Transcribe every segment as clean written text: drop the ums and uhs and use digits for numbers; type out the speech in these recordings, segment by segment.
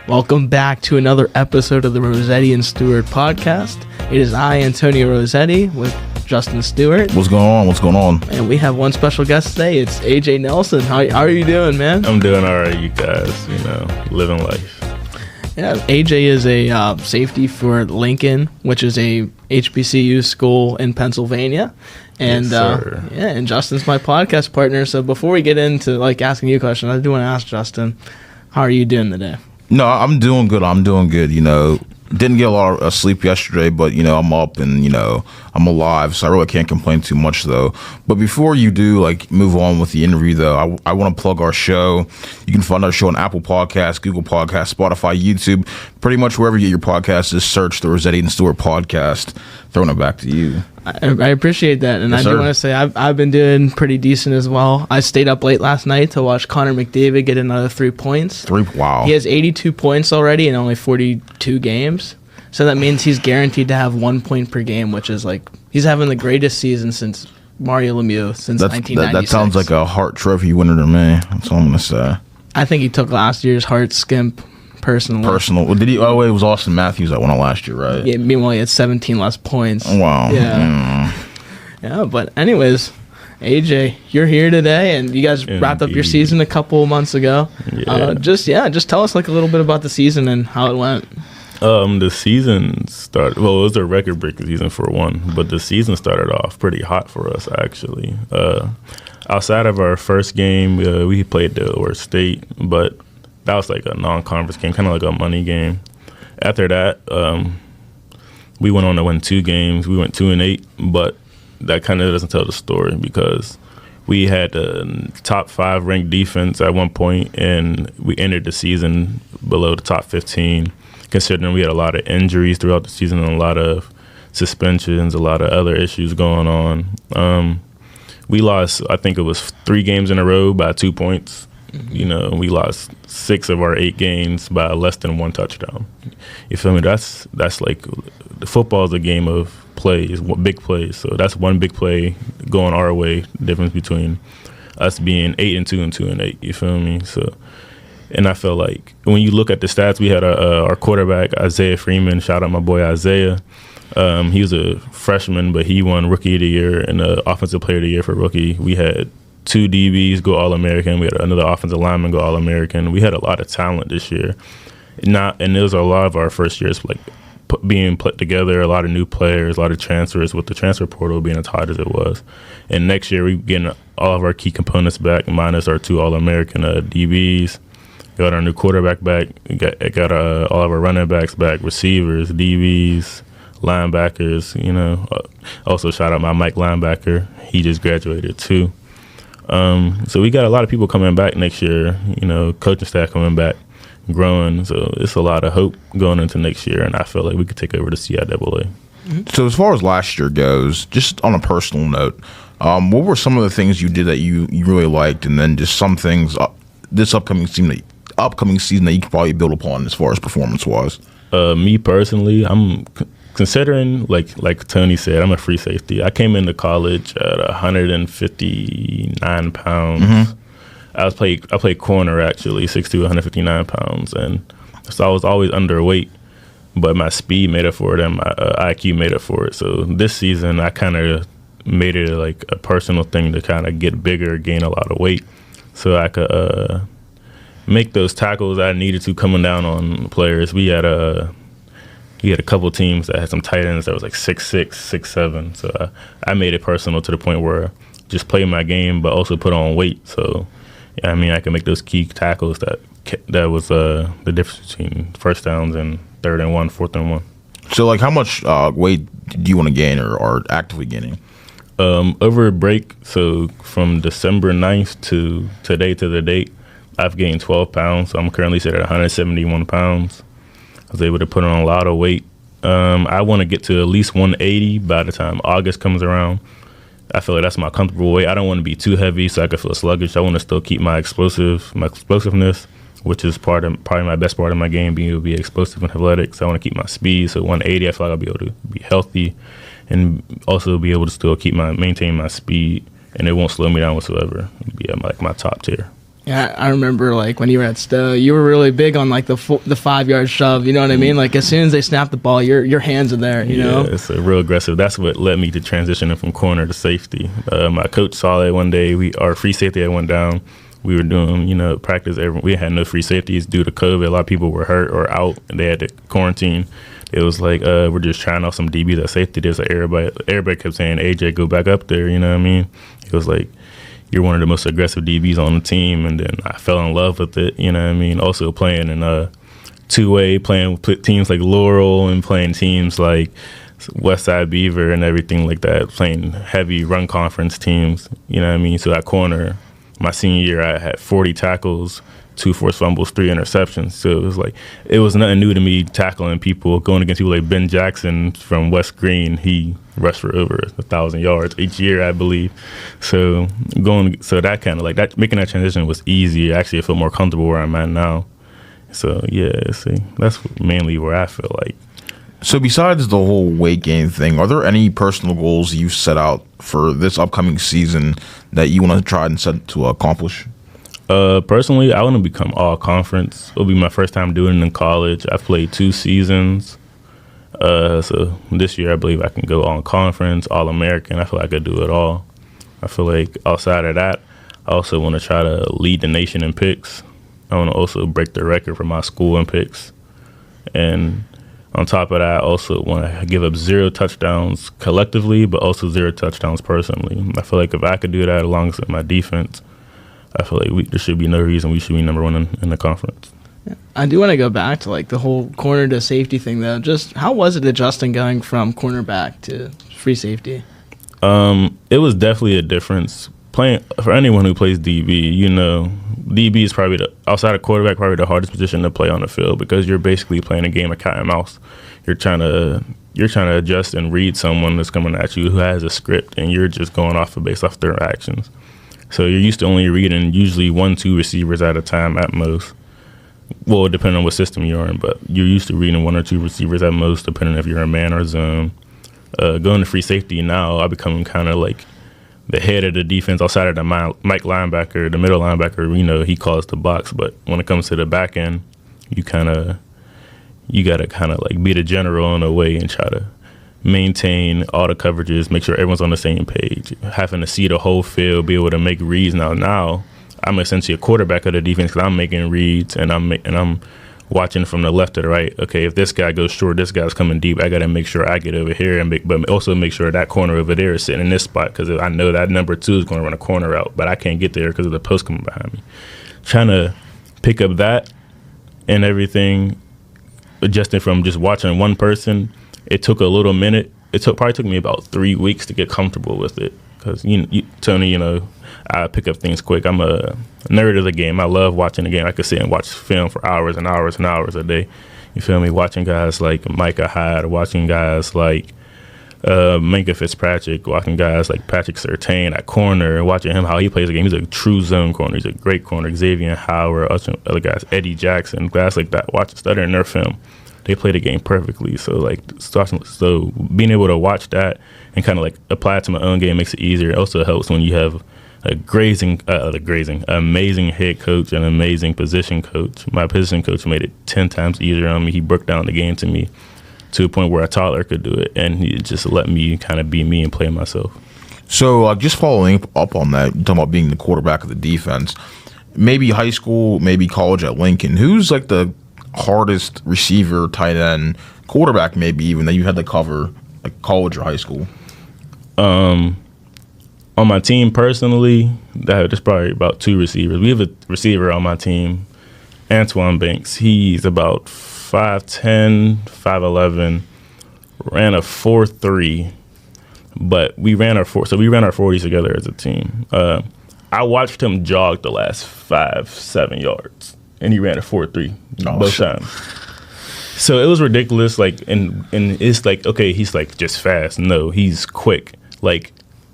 Welcome back to another episode of the Rossetti and Stewart Podcast. It is I, Antonio Rossetti, with Justin Stewart. What's going on? And we have one special guest today. It's HJ Nelson. How are you doing, man? I'm doing all right, you guys. Living life. Yeah, AJ is a safety for Lincoln, which is a HBCU school in Pennsylvania. And yes, and Justin's my podcast partner. So before we get into asking you questions, I do want to ask Justin, how are you doing today? No, I'm doing good. Didn't get a lot of sleep yesterday, but, I'm up and, I'm alive, so I really can't complain too much, though. But before you do, move on with the interview, though, I want to plug our show. You can find our show on Apple Podcasts, Google Podcasts, Spotify, YouTube, pretty much wherever you get your podcast is search the Rossetti and Stewart Podcast. Throwing it back to you. I appreciate that, and yes, I do want to say I've been doing pretty decent as well. I stayed up late last night to watch Connor McDavid get another 3 points. Wow. He has 82 points already in only 42 games, so that means he's guaranteed to have 1 point per game, which is he's having the greatest season since Mario Lemieux since 1996. That sounds like a Hart Trophy winner to me. That's all I'm gonna say. I think he took last year's Hart skimp. Personal. Well, did he? Oh, it was Austin Matthews that won it last year, right? Yeah. Meanwhile, he had 17 less points. Wow. Yeah. Yeah. But anyways, AJ, you're here today, and you guys wrapped up your season a couple of months ago. Yeah. Just tell us a little bit about the season and how it went. The season started. Well, it was a record-breaking season for one, but the season started off pretty hot for us actually. Outside of our first game, we played Delaware State, but that was a non-conference game, kind of like a money game. After that, we went on to win 2 games. We went 2-8, but that kind of doesn't tell the story because we had a top 5 ranked defense at one point, and we ended the season below the top 15, considering we had a lot of injuries throughout the season and a lot of suspensions, a lot of other issues going on. We lost, I think it was 3 games in a row by 2 points. We lost 6 of our 8 games by less than 1 touchdown. You feel me? That's football is a game of plays, big plays. So that's one big play going our way. The difference between us being 8-2 and 2-8. You feel me? So, and I feel like when you look at the stats, we had our quarterback Isaiah Freeman. Shout out my boy Isaiah. He was a freshman, but he won Rookie of the Year and Offensive Player of the Year for rookie. We had 2 DBs go All-American. We had another offensive lineman go All-American. We had a lot of talent this year. And there was a lot of our first years being put together, a lot of new players, a lot of transfers with the transfer portal being as hot as it was. And next year we getting all of our key components back, minus our 2 All-American DBs. Got our new quarterback back. Got all of our running backs back, receivers, DBs, linebackers. Also shout out my Mike linebacker. He just graduated too. So we got a lot of people coming back next year, coaching staff coming back, growing. So it's a lot of hope going into next year, and I feel like we could take over the CIAA. So as far as last year goes, just on a personal note, what were some of the things you did that you really liked, and then just some things this upcoming season that you could probably build upon as far as performance-wise? Me personally, I'm considering, like Tony said, I'm a free safety. I came into college at 159 pounds. Mm-hmm. I played corner actually, 6'2", 159 pounds, and so I was always underweight. But my speed made up for it, and my IQ made up for it. So this season, I kind of made it a personal thing to kind of get bigger, gain a lot of weight, so I could make those tackles I needed to coming down on players. We had a couple teams that had some tight ends that was 6'6", 6'7". So I made it personal to the point where just play my game, but also put on weight. So, I can make those key tackles that was the difference between first downs and 3rd and 1, 4th and 1. So, how much weight do you want to gain or are actively gaining? Over a break, so from December 9th to today to the date, I've gained 12 pounds. So I'm currently sitting at 171 pounds. I was able to put on a lot of weight. I want to get to at least 180 by the time August comes around. I feel like that's my comfortable weight. I don't want to be too heavy so I can feel sluggish. I want to still keep my explosiveness, which is probably my best part of my game, being able to be explosive and athletic. So I want to keep my speed. So 180, I feel like I'll be able to be healthy and also be able to still maintain my speed, and it won't slow me down whatsoever. It'll be at my top tier. Yeah, I remember like when you were at Stowe, you were really big on like the 5-yard shove. You know what I mean? Like as soon as they snap the ball, your hands are there. You know, it's a real aggressive. That's what led me to transitioning from corner to safety. My coach saw it one day. Our free safety had went down. We were doing practice. We had no free safeties due to COVID. A lot of people were hurt or out, and they had to quarantine. It was like we're just trying out some DBs at safety. There's like everybody kept saying, AJ, go back up there. You know what I mean? It was like, you're one of the most aggressive DBs on the team, and then I fell in love with it. You know what I mean? Also playing in two-way, playing with teams like Laurel and playing teams like Westside Beaver and everything like that, playing heavy run conference teams. You know what I mean? So at corner, my senior year, I had 40 tackles, 2 forced fumbles, 3 interceptions. So it was nothing new to me tackling people, going against people like Ben Jackson from West Green. He rushed for over 1,000 yards each year, I believe. So that kind of like that, making that transition was easy. Actually, I feel more comfortable where I'm at now. So yeah, that's mainly where I feel like. So besides the whole weight gain thing, are there any personal goals you've set out for this upcoming season that you want to try and set to accomplish? Personally, I want to become all conference. It'll be my first time doing it in college. I've played 2 seasons. So this year I believe I can go all conference, all American. I feel like I could do it all. I feel like outside of that, I also want to try to lead the nation in picks. I want to also break the record for my school in picks. And on top of that, I also want to give up 0 touchdowns collectively, but also 0 touchdowns personally. I feel like if I could do that alongside my defense, I feel like there should be no reason we should be number 1 in the conference. Yeah. I do want to go back to like the whole corner to safety thing though. Just how was it adjusting going from cornerback to free safety? It was definitely a difference. Playing for anyone who plays DB, DB is probably outside of quarterback, probably the hardest position to play on the field because you're basically playing a game of cat and mouse. You're trying to adjust and read someone that's coming at you who has a script, and you're just going based off their actions. So you're used to only reading usually 1-2 receivers at a time at most. Well, depending on what system you're in, but you're used to reading 1 or 2 receivers at most, depending if you're a man or zone. Going to free safety now, I become kind of like the head of the defense outside of the Mike linebacker, the middle linebacker. He calls the box, but when it comes to the back end, you gotta kind of like be the general in a way and try to maintain all the coverages, make sure everyone's on the same page, having to see the whole field, be able to make reads. Now I'm essentially a quarterback of the defense because I'm making reads and I'm watching from the left to the right. Okay, if this guy goes short, this guy's coming deep, I got to make sure I get over here, but also make sure that corner over there is sitting in this spot because I know that number 2 is going to run a corner out, but I can't get there because of the post coming behind me. Trying to pick up that and everything, adjusting from just watching one person, it took a little minute. Probably took me about 3 weeks to get comfortable with it because, Tony, I pick up things quick. I'm a nerd of the game. I love watching the game. I could sit and watch film for hours and hours and hours a day. You feel me? Watching guys like Micah Hyde, watching guys like Minka Fitzpatrick, watching guys like Patrick Surtain at corner, watching him, how he plays the game. He's a true zone corner. He's a great corner. Xavier Howard, other guys, Eddie Jackson, guys like that. Studying their film. They play the game perfectly. So being able to watch that and kind of like apply it to my own game makes it easier. It also helps when you have amazing head coach and amazing position coach. My position coach made it 10 times easier on me. He broke down the game to me to a point where a toddler could do it, and he just let me kind of be me and play myself. So just following up on that, you're talking about being the quarterback of the defense. Maybe high school, maybe college at Lincoln. Who's like the hardest receiver, tight end, quarterback maybe even that you had to cover, like college or high school? On my team personally, there's probably about 2 receivers. We have a receiver on my team, Antoine Banks. He's about 5'10", 5'11", ran a 4.3, but we ran our 40s together as a team. I watched him jog the last 5-7 yards, and he ran a 4.3 both times. So it was ridiculous. Like, and it's like, okay, he's like just fast. No, he's quick. Like,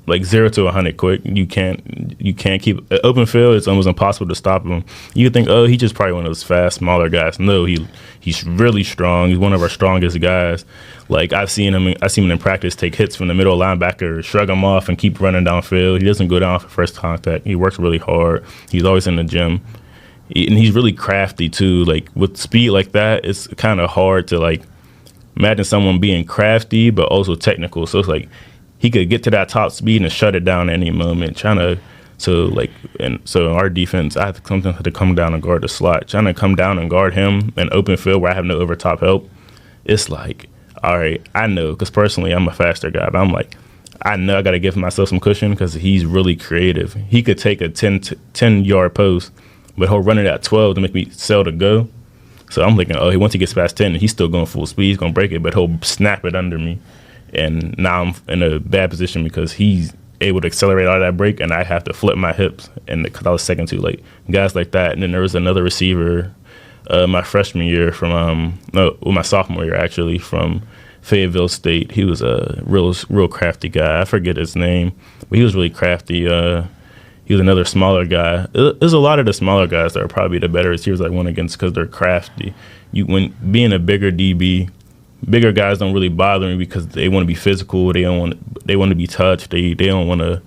like 0 to 100 quick. You can't keep open field. It's almost impossible to stop him. You think, oh, he's just probably one of those fast, smaller guys. No, he's really strong. He's one of our strongest guys. Like I've seen him in practice take hits from the middle linebacker, shrug him off, and keep running downfield. He doesn't go down for first contact. He works really hard. He's always in the gym, and he's really crafty too. Like with speed like that, it's kind of hard to like imagine someone being crafty but also technical. So it's like he could get to that top speed and shut it down at any moment. So in our defense, I have to come down and guard the slot. Trying to come down and guard him in open field where I have no over top help. It's like, all right, I know, because personally I'm a faster guy, but I'm like, I know I got to give myself some cushion because he's really creative. He could take a 10-yard post, but he'll run it at 12 to make me sell to go. So I'm thinking, oh, once he gets past 10, he's still going full speed. He's going to break it, but he'll snap it under me. And now I'm in a bad position because he's able to accelerate out of that break, and I have to flip my hips, and because I was second to like guys like that. And then there was another receiver my freshman year my sophomore year actually, from Fayetteville State. He was a real crafty guy. I forget his name, but he was really crafty. He was another smaller guy. There's a lot of the smaller guys that are probably the better receivers I went against because they're crafty. When being a bigger DB, bigger guys don't really bother me because they want to be physical. They want to be touched. They want to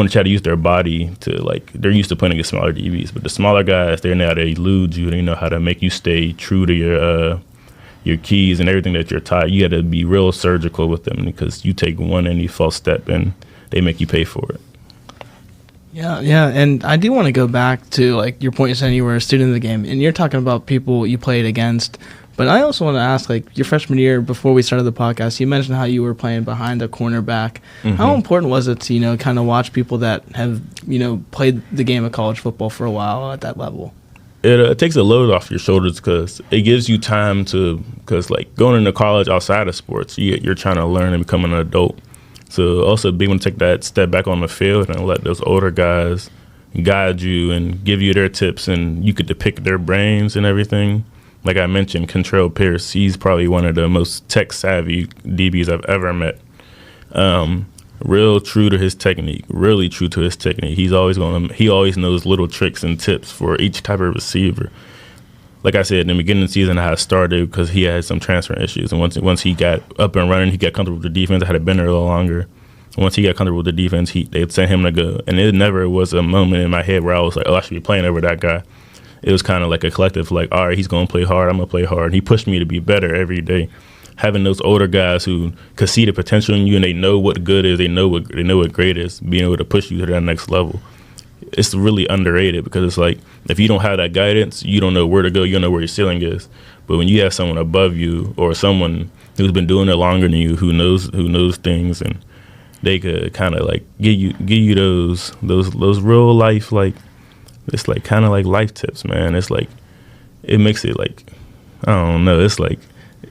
try to use their body to, like, they're used to playing against smaller DBs. But the smaller guys, they know how to elude you. They know how to make you stay true to your keys and everything that you're taught. You got to be real surgical with them because you take one any false step and they make you pay for it. Yeah, and I do want to go back to, like, your point saying you were a student of the game, and you're talking about people you played against. But I also want to ask, like, your freshman year, before we started the podcast, you mentioned how you were playing behind a cornerback. Mm-hmm. How important was it to, kind of watch people that have, played the game of college football for a while at that level? It takes a load off your shoulders because it gives you time because, like, going into college outside of sports, you're trying to learn and become an adult. So also being able to take that step back on the field and let those older guys guide you and give you their tips, and you could depict their brains and everything. Like I mentioned, Kentrell Pierce, he's probably one of the most tech-savvy DBs I've ever met. Real true to his technique, really true to his technique. He always knows little tricks and tips for each type of receiver. Like I said, in the beginning of the season, I had started because he had some transfer issues. And once he got up and running, he got comfortable with the defense. I had been there a little longer. And once he got comfortable with the defense, they'd send him to go. And it never was a moment in my head where I was like, oh, I should be playing over that guy. It was kind of like a collective, like, all right, he's going to play hard, I'm going to play hard. And he pushed me to be better every day. Having those older guys who could see the potential in you and they know what good is, they know what great is, being able to push you to that next level. It's really underrated because it's like if you don't have that guidance, you don't know where to go, you don't know where your ceiling is. But when you have someone above you or someone who's been doing it longer than you, who knows things, and they could kind of like give you those real life, like, it's like kind of like life tips, man. It's like it makes it like, I don't know, it's like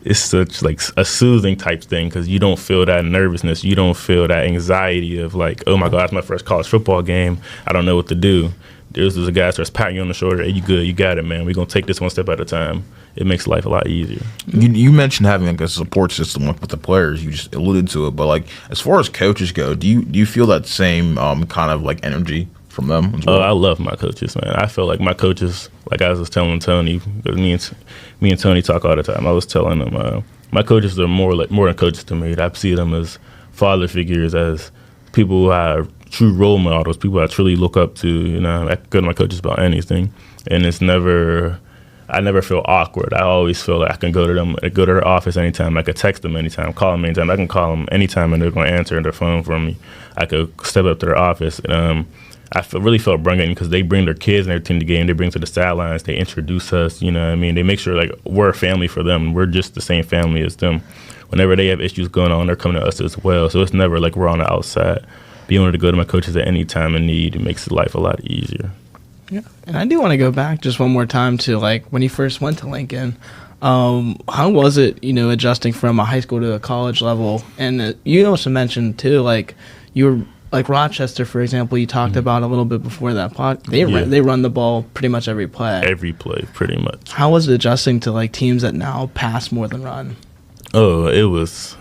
it's such like a soothing type thing because you don't feel that nervousness, you don't feel that anxiety of like, oh my God, it's my first college football game, I don't know what to do. There's a guy starts patting you on the shoulder, hey, you good, you got it, man, we're gonna take this one step at a time. It makes life a lot easier. You mentioned having like a support system with the players, you just alluded to it, but like as far as coaches go, do you feel that same kind of like energy from them as well? I love my coaches, man. I feel like my coaches, like I was telling Tony, because me and Tony talk all the time. I was telling him, my coaches are more than coaches to me. I see them as father figures, as people who are true role models, people I truly look up to. I go to my coaches about anything, and I never feel awkward. I always feel like I can go to them, go to their office anytime. I could text them anytime, call them anytime. I can call them anytime, and they're going to answer their phone for me. I could step up to their office, and I really felt brilliant because they bring their kids and everything to the game. They bring to the sidelines. They introduce us. They make sure like we're a family for them. We're just the same family as them. Whenever they have issues going on, they're coming to us as well. So it's never like we're on the outside. Being able to go to my coaches at any time of need, it makes life a lot easier. Yeah, and I do want to go back just one more time to like when you first went to Lincoln. How was it, adjusting from a high school to a college level? And you also mentioned too, like you were. Like Rochester, for example, you talked about a little bit before that pod. They run the ball pretty much every play. Every play, pretty much. How was it adjusting to like teams that now pass more than run? Oh, it was.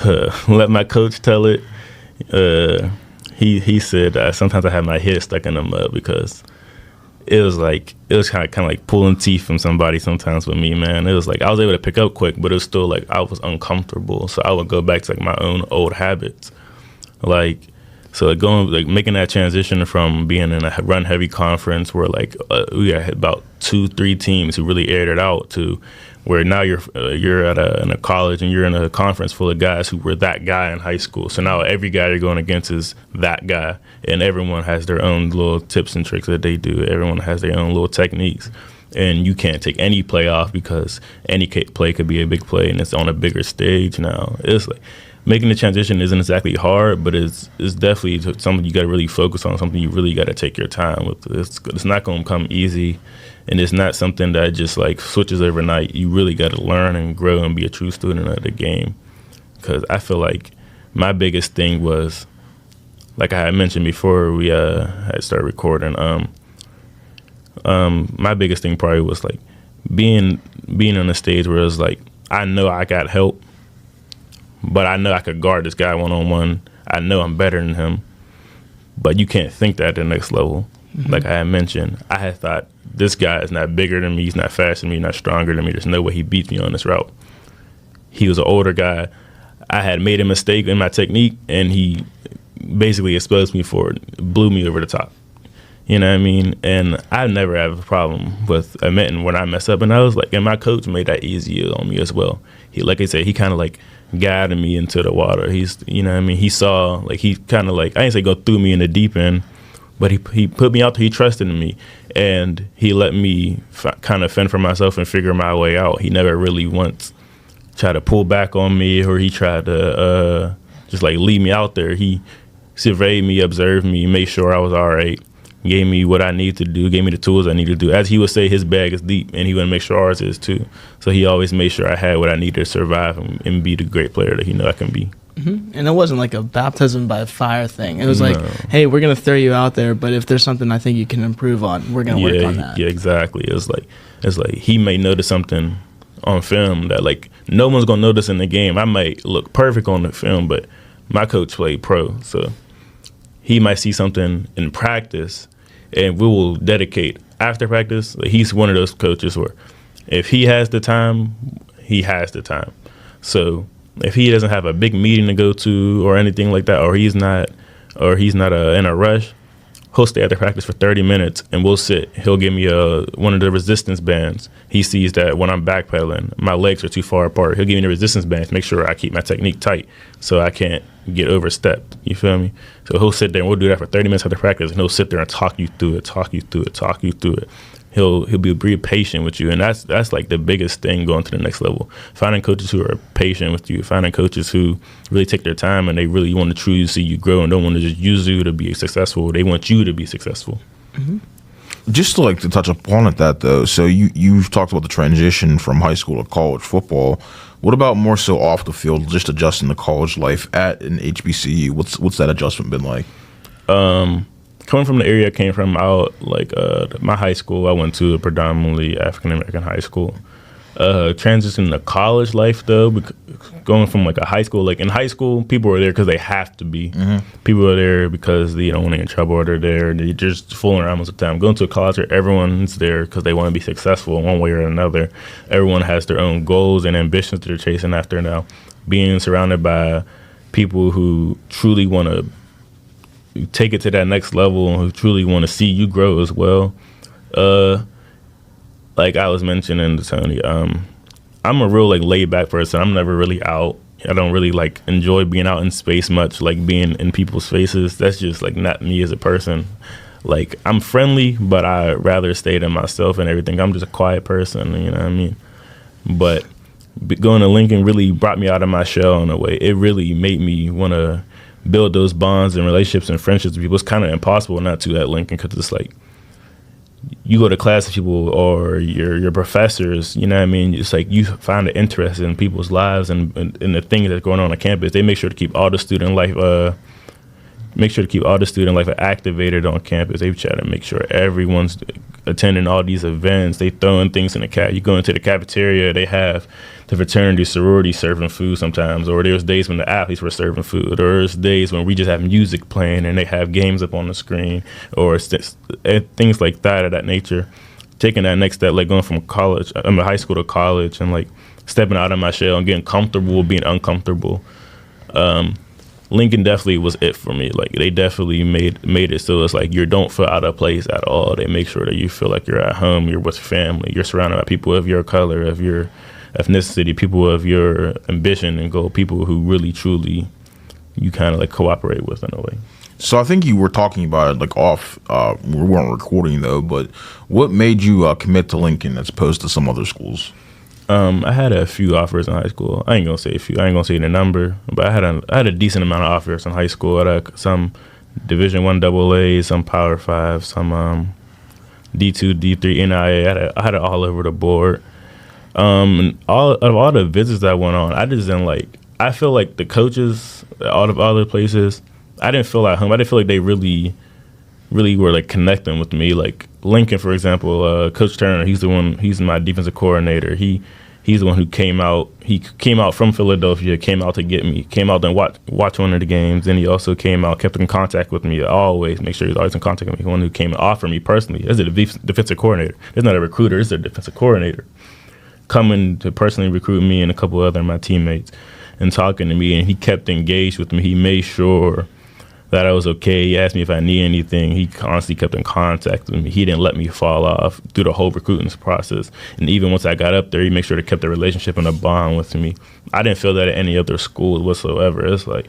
Let my coach tell it. he said sometimes I have my head stuck in the mud because it was kind of like pulling teeth from somebody sometimes with me, man. It was like I was able to pick up quick, but it was still like I was uncomfortable. So I would go back to like my own old habits. Making that transition from being in a run heavy conference where like we had about 2-3 teams who really aired it out to where now you're in a college and you're in a conference full of guys who were that guy in high school. So now every guy you're going against is that guy, and everyone has their own little tips and tricks that they do. Everyone has their own little techniques, and you can't take any play off because any play could be a big play, and it's on a bigger stage now. It's like making the transition isn't exactly hard, but it's definitely something you got to really focus on, something you really got to take your time with. It's not going to come easy, and it's not something that just like switches overnight. You really got to learn and grow and be a true student of the game. Because I feel like my biggest thing was, like I had mentioned before we had started recording, my biggest thing probably was like being on a stage where it's like I know I got help, but I know I could guard this guy one-on-one. I know I'm better than him, but you can't think that at the next level. Mm-hmm. Like I had mentioned, I had thought this guy is not bigger than me, he's not faster than me, not stronger than me. There's no way he beats me on this route. He was an older guy. I had made a mistake in my technique, and he basically exposed me for it, blew me over the top. You know what I mean? And I never have a problem with admitting when I mess up. And I was like, and my coach made that easier on me as well. He, like I said, he kind of like guided me into the water. He's, you know what I mean? He saw, like, he kind of like, I didn't say go threw me in the deep end, but he put me out there. He trusted in me, and he let me kind of fend for myself and figure my way out. He never really once tried to pull back on me, or he tried to just like leave me out there. He surveyed me, observed me, made sure I was all right, gave me what I need to do, gave me the tools I need to do. As he would say, his bag is deep, and he would make sure ours is too. So he always made sure I had what I needed to survive and be the great player that he knew I can be. Mm-hmm. And it wasn't like a baptism by fire thing. It was like, hey, we're going to throw you out there, but if there's something I think you can improve on, we're going to work on that. Yeah, exactly. It's like he may notice something on film that like no one's going to notice in the game. I might look perfect on the film, but my coach played pro, so he might see something in practice, and we will dedicate after practice. Like, he's one of those coaches where if he has the time, he has the time. So if he doesn't have a big meeting to go to or anything like that, or he's not in a rush, he'll stay after practice for 30 minutes, and we'll sit. He'll give me one of the resistance bands. He sees that when I'm backpedaling, my legs are too far apart. He'll give me the resistance bands, make sure I keep my technique tight so I can't get overstepped. You feel me? So he'll sit there, and we'll do that for 30 minutes after practice, and he'll sit there and talk you through it. He'll be really patient with you, and that's like the biggest thing going to the next level. Finding coaches who are patient with you, finding coaches who really take their time and they really want to truly see you grow and don't want to just use you to be successful. They want you to be successful. Mm-hmm. Just to touch upon it, that though, so you've talked about the transition from high school to college football. What about more so off the field, just adjusting to college life at an HBCU? What's that adjustment been like? Coming from the area I came from, my high school, I went to a predominantly African-American high school. Transitioning to college life, though, going from like a high school, like in high school, people are there because they have to be. Mm-hmm. People are there because they don't want to get in trouble, or they're there. They're just fooling around most of the time. Going to a college where everyone's there because they want to be successful in one way or another. Everyone has their own goals and ambitions that they're chasing after now. Being surrounded by people who truly want to take it to that next level and who truly want to see you grow as well. Like I was mentioning to Tony, I'm a real like laid back person. I'm never really out. I don't really like enjoy being out in space much, like being in people's faces. That's just like not me as a person. Like I'm friendly, but I rather stay to myself and everything. I'm just a quiet person, you know what I mean? But going to Lincoln really brought me out of my shell in a way. It really made me want to build those bonds and relationships and friendships with people. It's kind of impossible not to at Lincoln, because it's like you go to class with people or your professors, you know what I mean? It's like you find an interest in people's lives and the things that's going on campus. They make sure to keep all the student life activated on campus. They try to make sure everyone's attending all these events. They throwing things in the cat. You go into the cafeteria, they have the fraternity, sorority serving food sometimes, or there's days when the athletes were serving food, or there's days when we just have music playing and they have games up on the screen, or things like that of that nature. Taking that next step, like going from high school to college, and like stepping out of my shell and getting comfortable with being uncomfortable. Lincoln definitely was it for me. Like, they definitely made it so it's like you don't feel out of place at all. They make sure that you feel like you're at home, you're with family, you're surrounded by people of your color, of your ethnicity, people of your ambition and goal, people who really, truly you kind of like cooperate with in a way. So I think you were talking about it like off, we weren't recording though, but what made you commit to Lincoln as opposed to some other schools? I had a few offers in high school. I ain't gonna say a few. I ain't gonna say the number, but I had a decent amount of offers in high school. I had some Division I AA, some Power 5, some D2, D3, NIA. I had it all over the board. And all the visits that I went on, I just didn't like. I feel like the coaches, all the other places, I didn't feel at home. I didn't feel like they really were like connecting with me. Like Lincoln, for example, Coach Turner, he's my defensive coordinator. He's the one who came out. He came out from Philadelphia, came out to get me, came out and watch one of the games. And he also came out, kept in contact with me, always make sure he's always in contact with me. The one who came and offered me personally as a defensive coordinator. It's not a recruiter, it's a defensive coordinator. Coming to personally recruit me and a couple other of my teammates and talking to me. And he kept engaged with me. He made sure that I was okay. He asked me if I need anything. He constantly kept in contact with me. He didn't let me fall off through the whole recruiting process. And even once I got up there, he made sure to keep the relationship and a bond with me. I didn't feel that at any other school whatsoever. It's like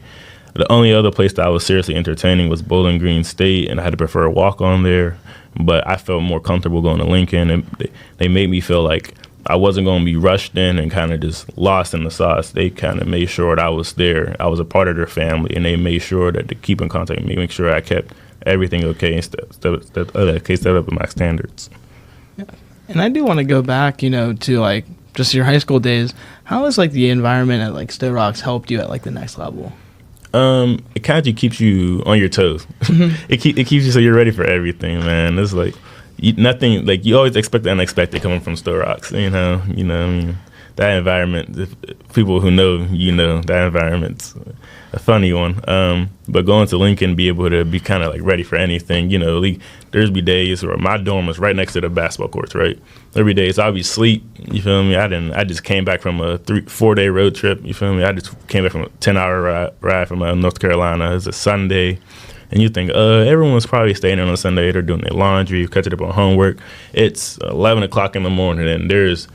the only other place that I was seriously entertaining was Bowling Green State, and I had to prefer a walk-on there. But I felt more comfortable going to Lincoln, and they made me feel like I wasn't going to be rushed in and kind of just lost in the sauce. They kind of made sure that I was there. I was a part of their family, and they made sure that to keep in contact with me, make sure I kept everything okay and step up with my standards. Yeah. And I do want to go back, to like just your high school days. How has like the environment at like Stowe Rocks helped you at like the next level? It kind of keeps you on your toes. Mm-hmm. It keeps you so you're ready for everything, man. It's like nothing, like you always expect the unexpected coming from Stowe Rocks. I mean, that environment. People who know, that environment's a funny one. But going to Lincoln, be able to be kind of like ready for anything. There's be days where my dorm was right next to the basketball courts. Right, there'd be days I'd be asleep. You feel me? I just came back from a 3-4 day road trip. You feel me? I just came back from a 10-hour ride from North Carolina. It was a Sunday. And you think, everyone's probably staying in on Sunday. They're doing their laundry, catching up on homework. It's 11 o'clock in the morning, and there's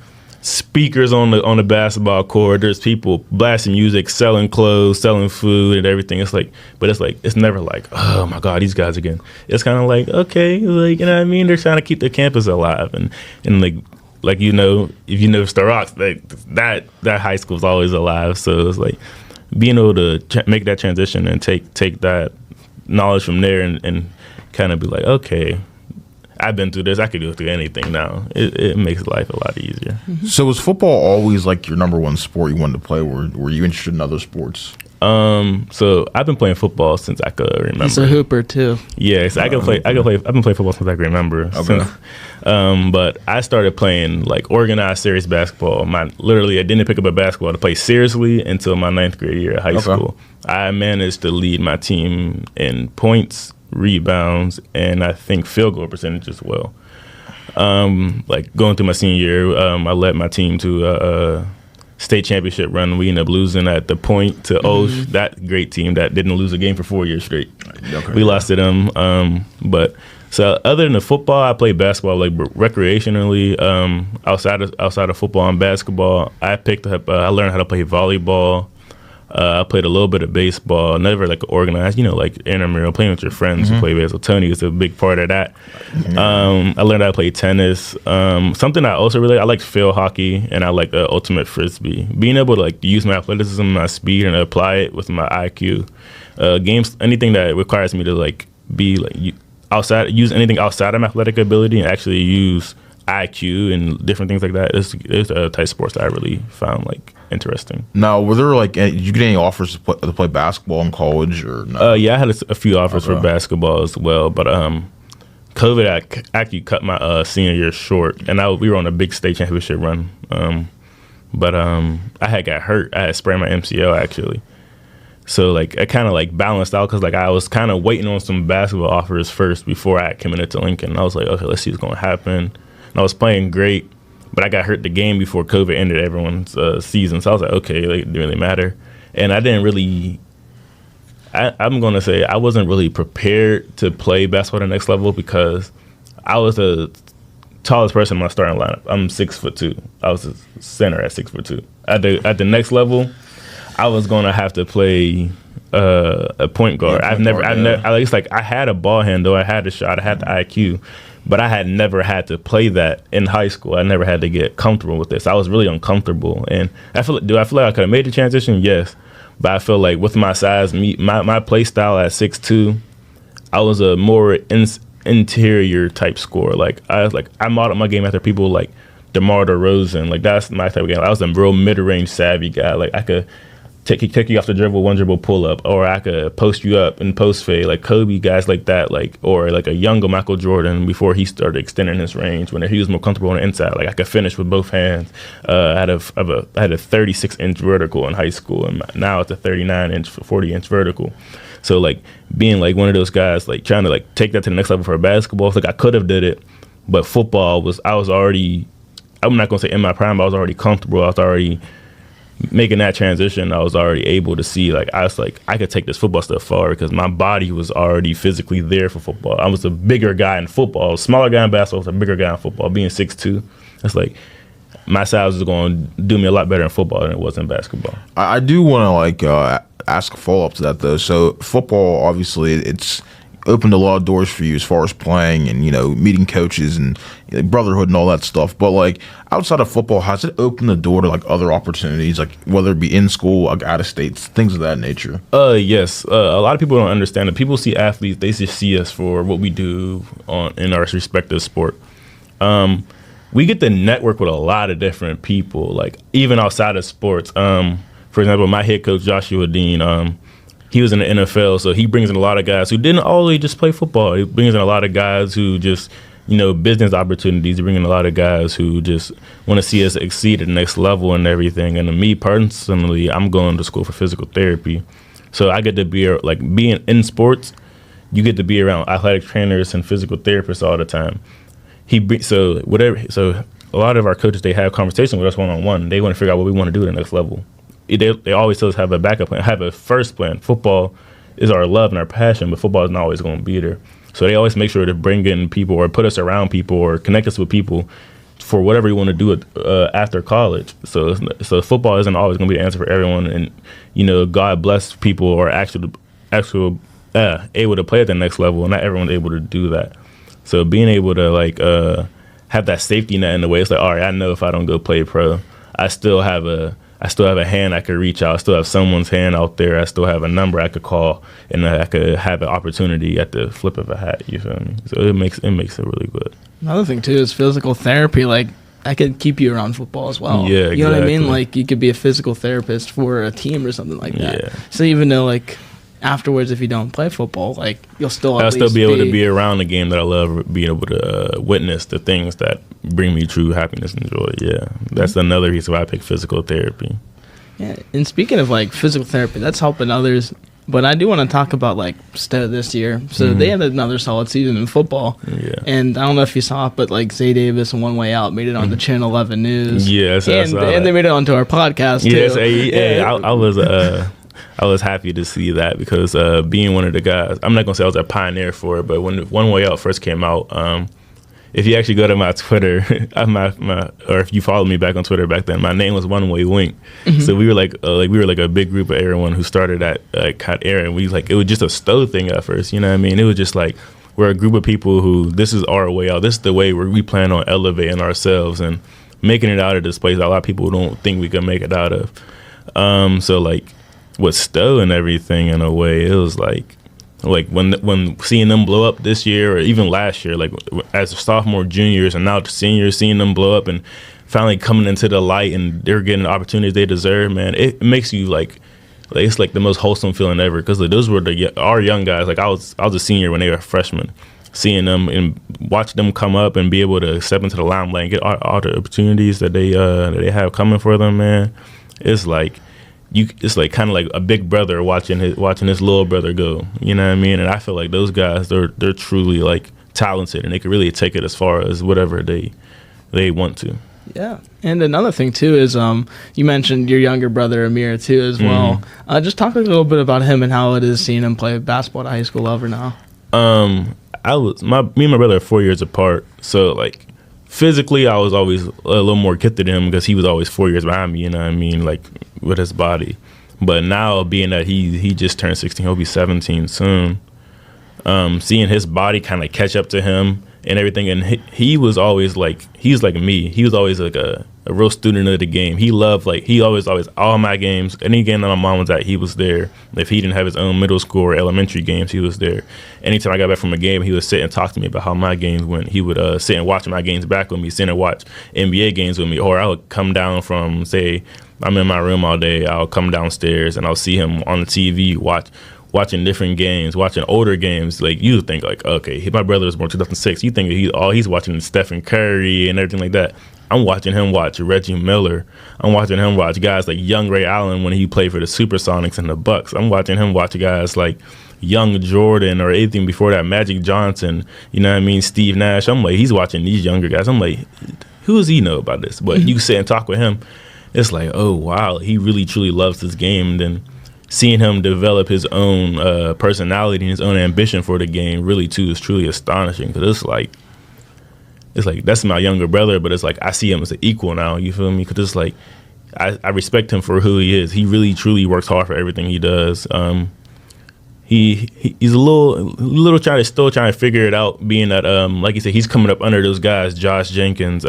speakers on the basketball court. There's people blasting music, selling clothes, selling food, and everything. It's never like, oh my God, these guys again. It's kind of like, okay, like, you know what I mean? They're trying to keep the campus alive, and like if you know Stowe Rocks, that high school is always alive. So it's like being able to make that transition and take that knowledge from there and kind of be like, okay, I've been through this. I could go through anything now. It makes life a lot easier. Mm-hmm. So was football always like your number one sport you wanted to play? Were you interested in other sports? So I've been playing football since I could remember. He's a hooper too. Yeah, so I've been playing football since I can remember. Okay. But I started playing like organized serious basketball. I didn't pick up a basketball to play seriously until my 9th grade year at high school. I managed to lead my team in points, rebounds, and I think field goal percentage as well. Like going through my senior year, I led my team to a state championship run. We ended up losing at the point to Osh, that great team that didn't lose a game for 4 years straight. Okay. We lost to them. But so other than the football, I played basketball like recreationally. Outside of football and basketball, I learned how to play volleyball. I played a little bit of baseball, never like organized, like intramural, playing with your friends who play baseball. Tony was a big part of that. I learned how to play tennis. Something I also I like field hockey, and I like ultimate frisbee. Being able to like use my athleticism, my speed, and apply it with my IQ. Games, anything that requires me to like be like use anything outside of my athletic ability and actually use IQ and different things like that. It's a type of sports that I really found like interesting. Now, were there did you get any offers to play basketball in college or no? Yeah, I had a few offers for basketball as well, but COVID actually cut my senior year short, and we were on a big state championship run. But I had got hurt. I had sprained my MCL actually. So like I kind of like balanced out because like I was kind of waiting on some basketball offers first before I committed to Lincoln. I was like, okay, let's see what's going to happen. And I was playing great, but I got hurt the game before COVID ended everyone's season. So I was like, okay, like, it didn't really matter. And I didn't really. I'm going to say I wasn't really prepared to play basketball at the next level because I was the tallest person in my starting lineup. I'm 6'2". I was a center at 6'2". At the next level, I was going to have to play a point guard. It's like I had a ball handle, I had a shot, I had the IQ, but I had never had to play that in high school. I never had to get comfortable with this. I was really uncomfortable, and I feel like I could have made the transition? Yes. But I feel like with my size, my play style at 6'2", I was a more interior type scorer. Like I modeled my game after people like DeMar DeRozan. Like that's my type of game. I was a real mid-range savvy guy. Like I could take you off the dribble, one dribble pull up, or I could post you up and post fade, like Kobe, guys like that, like or like a younger Michael Jordan before he started extending his range when he was more comfortable on the inside. Like I could finish with both hands. I had a 36-inch vertical in high school, and now it's a 39-inch, 40-inch vertical. So like being like one of those guys, like trying to like take that to the next level for basketball, it's like I could have did it, but football I was already, I'm not gonna say in my prime, but I was already comfortable. I was already making that transition. I was already able to see like I could take this football stuff far because my body was already physically there for football. I was a bigger guy in football, smaller guy in basketball, I was a bigger guy in football. Being 6'2", it's like my size was going to do me a lot better in football than it was in basketball. I do want to like ask a follow up to that though. So football, obviously, it's opened a lot of doors for you as far as playing and meeting coaches and brotherhood and all that stuff. But like outside of football, has it opened the door to like other opportunities, like whether it be in school, like out of state, things of that nature? Yes. A lot of people don't understand that. People see athletes, they just see us for what we do in our respective sport. We get to network with a lot of different people, like even outside of sports. For example, my head coach, Joshua Dean, he was in the NFL, so he brings in a lot of guys who didn't always just play football. He brings in a lot of guys who just, business opportunities. He brings in a lot of guys who just want to see us exceed at the next level and everything. And to me personally, I'm going to school for physical therapy. So I get to be, like, being in sports, you get to be around athletic trainers and physical therapists all the time. So a lot of our coaches, they have conversations with us one-on-one. They want to figure out what we want to do at the next level. They always tell us have a backup plan, have a first plan. Football is our love and our passion, but football is not always going to be there. So they always make sure to bring in people or put us around people or connect us with people for whatever you want to do after college. So football isn't always going to be the answer for everyone. And, God bless people who are actually able to play at the next level, and not everyone's able to do that. So being able to, have that safety net in the way, it's like, all right, I know if I don't go play pro, I still have a hand I could reach out. I still have someone's hand out there. I still have a number I could call, and I could have an opportunity at the flip of a hat. You feel me? So it makes it really good. Another thing too is physical therapy. Like I could keep you around football as well. Yeah, exactly. You know what I mean? Like you could be a physical therapist for a team or something like that. Yeah. So even though like afterwards, if you don't play football, like you'll still I'll still be able to be around the game that I love, being able to witness the things that bring me true happiness and joy. Yeah, that's another reason why I pick physical therapy. Yeah, and speaking of like physical therapy, that's helping others. But I do want to talk about like Stowe this year. So they had another solid season in football. Yeah. And I don't know if you saw it, but like Zay Davis and One Way Out made it on the Channel 11 News. Yes, and they made it onto our podcast too. Yes, I was happy to see that because being one of the guys, I'm not gonna say I was a pioneer for it, but when One Way Out first came out, if you actually go to my Twitter, or if you follow me back on Twitter back then, my name was One Way Wink. Mm-hmm. So we were like a big group of everyone who started that kind of era, and it was just a Stowe thing at first. You know what I mean? It was just like we're a group of people who this is our way out. This is the way where we plan on elevating ourselves and making it out of this place that a lot of people don't think we can make it out of. So like with Stowe and everything, in a way, it was like when seeing them blow up this year or even last year, like as sophomore, juniors, and now the seniors, seeing them blow up and finally coming into the light and they're getting the opportunities they deserve, man, it makes you like it's like the most wholesome feeling ever because like, those were our young guys. Like I was a senior when they were freshmen. seeing them and watch them come up and be able to step into the limelight and get all the opportunities that they have coming for them, man. It's like it's like kind of like a big brother watching his little brother go. You know what I mean? And I feel like those guys, they're truly like talented, and they could really take it as far as whatever they want to. Yeah, and another thing too is you mentioned your younger brother Amir too as well. Just talk a little bit about him and how it is seeing him play basketball at high school level now. Me and my brother are 4 years apart, so like physically I was always a little more gifted than him because he was always 4 years behind me. You know what I mean, like with his body. But now being that he just turned 16, he'll be 17 soon. Seeing his body kind of catch up to him and everything, and he was always like, he's like me. He was always like a real student of the game. He loved, like, he always all my games, any game that my mom was at, he was there. If he didn't have his own middle school or elementary games, he was there. Anytime I got back from a game, he would sit and talk to me about how my games went. He would sit and watch my games back with me, sit and watch NBA games with me, or I would come down from, say, I'm in my room all day, I'll come downstairs and I'll see him on the TV watching different games, watching older games. Like, you think like, okay, my brother was born 2006. You think he's watching Stephen Curry and everything like that. I'm watching him watch Reggie Miller. I'm watching him watch guys like young Ray Allen when he played for the Supersonics and the Bucks. I'm watching him watch guys like young Jordan or anything before that, Magic Johnson, you know what I mean, Steve Nash. I'm like, he's watching these younger guys. I'm like, who does he know about this? But you sit and talk with him, it's like, oh, wow, he really, truly loves this game. And then seeing him develop his own personality and his own ambition for the game really, too, is truly astonishing. Because it's like that's my younger brother, but it's like I see him as an equal now, you feel me? Because it's like I respect him for who he is. He really, truly works hard for everything he does. He's a little still trying to figure it out, being that, like you said, he's coming up under those guys, Josh Jenkins,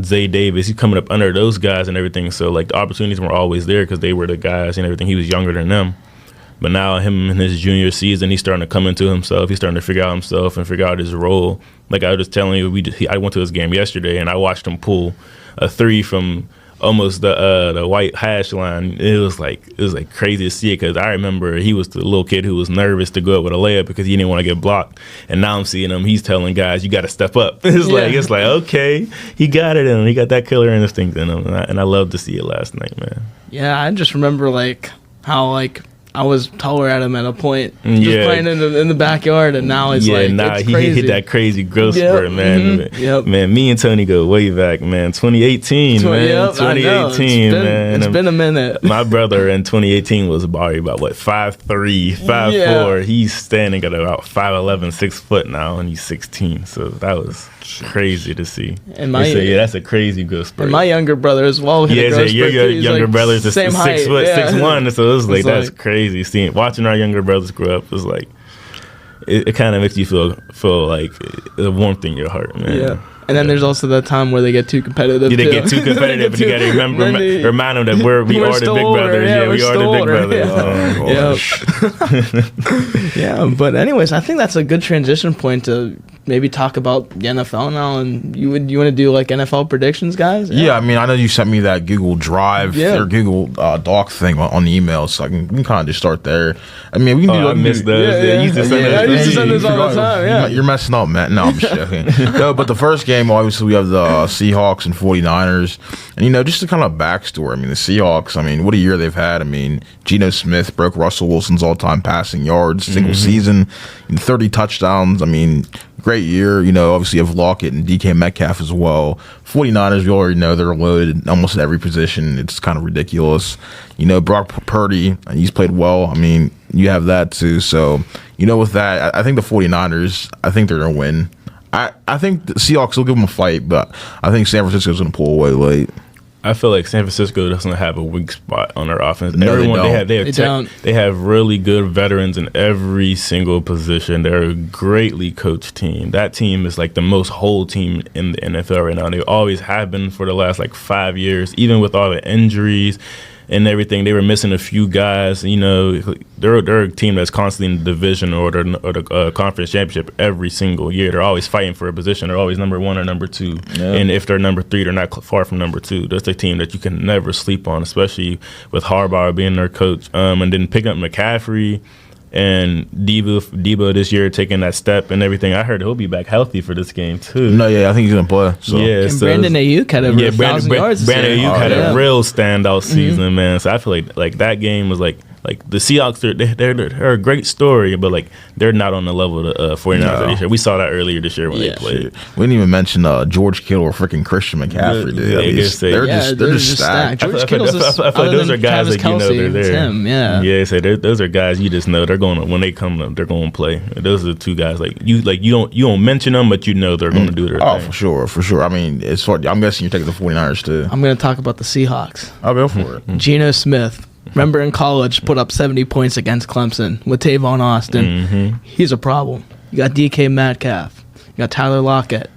Zay Davis. He's coming up under those guys and everything. So like the opportunities weren't always there because they were the guys and everything. He was younger than them. But now him in his junior season, he's starting to come into himself. He's starting to figure out himself and figure out his role. Like I was just telling you, I went to his game yesterday and I watched him pull a three from almost the white hash line. It was like crazy to see it because I remember he was the little kid who was nervous to go up with a layup because he didn't want to get blocked. And now I'm seeing him. He's telling guys, "You got to step up." It's like okay, he got it in him. He got that killer instinct in him, and I love to see it last night, man. Yeah, I just remember like how like I was taller at him at a point, just playing in the backyard, and now it's it's he crazy. Hit that crazy growth spurt, man. Man, me and Tony go way back, man. 2018, man. 2018, man. It's been a minute. My brother in 2018 was about 5'3", 5'4". He's standing at about 5'11", 6 foot now, and he's 16. So that was crazy to see. And that's a crazy growth spurt. And my younger brother as well. Your younger brother's the 6 foot, 6'1", so it was like that's crazy. Watching our younger brothers grow up is like it kind of makes you feel like a warmth in your heart, man. Yeah. And then there's also that time where they get too competitive. Yeah, they get too competitive, but you got to remind them that we are the big brothers. Yeah, we are the big brothers. Yeah, but anyways, I think that's a good transition point to maybe talk about the NFL now. And you want to do like NFL predictions, guys? Yeah, I mean, I know you sent me that Google Drive or Google Doc thing on the email, so we can kind of just start there. I mean, we can do. I missed those. I used to send those all the time. Yeah, you're messing up, man. No, I'm just joking. No, but the first game, obviously, we have the Seahawks and 49ers. And, just to kind of backstory, I mean, the Seahawks, what a year they've had. I mean, Geno Smith broke Russell Wilson's all-time passing yards, single season, 30 touchdowns. I mean, great year. Obviously you have Lockett and DK Metcalf as well. 49ers, we already know they're loaded almost at every position. It's kind of ridiculous. Brock Purdy, he's played well. I mean, you have that too. So, with that, I think the 49ers, I think they're going to win. I think the Seahawks will give them a fight, but I think San Francisco's going to pull away late. I feel like San Francisco doesn't have a weak spot on their offense. No, they don't. They have really good veterans in every single position. They're a greatly coached team. That team is like the most whole team in the NFL right now. They always have been for the last 5 years, even with all the injuries and everything. They were missing a few guys. They're a team that's constantly in the division or the conference championship every single year. They're always fighting for a position. They're always number 1 or number 2. Yeah. And if they're number 3, they're not far from number 2. That's a team that you can never sleep on, especially with Harbaugh being their coach. And then picking up McCaffrey, And Debo this year taking that step and everything. I heard he'll be back healthy for this game too. No, yeah, I think he's gonna play. So. Yeah, and Brandon Ayuk had over 1,000 yards. Brandon Ayuk had a real standout season, man. So I feel like that game was like the Seahawks. They're a great story, but like they're not on the level of the 49ers this year. We saw that earlier this year when they played. We didn't even mention George Kittle or freaking Christian McCaffrey, dude. They're just stacked. George Kittle's I feel like those are guys that you know they're there. Him, yeah, so those are guys you just know they're going to, when they come up, they're going to play. Those are the two guys you don't mention them, but you know they're going to do their thing. Oh, for sure. I mean, I'm guessing you're taking the 49ers too. I'm going to talk about the Seahawks. I'll go for it. Geno Smith. Remember in college, put up 70 points against Clemson with Tavon Austin. Mm-hmm. He's a problem. You got DK Metcalf. You got Tyler Lockett.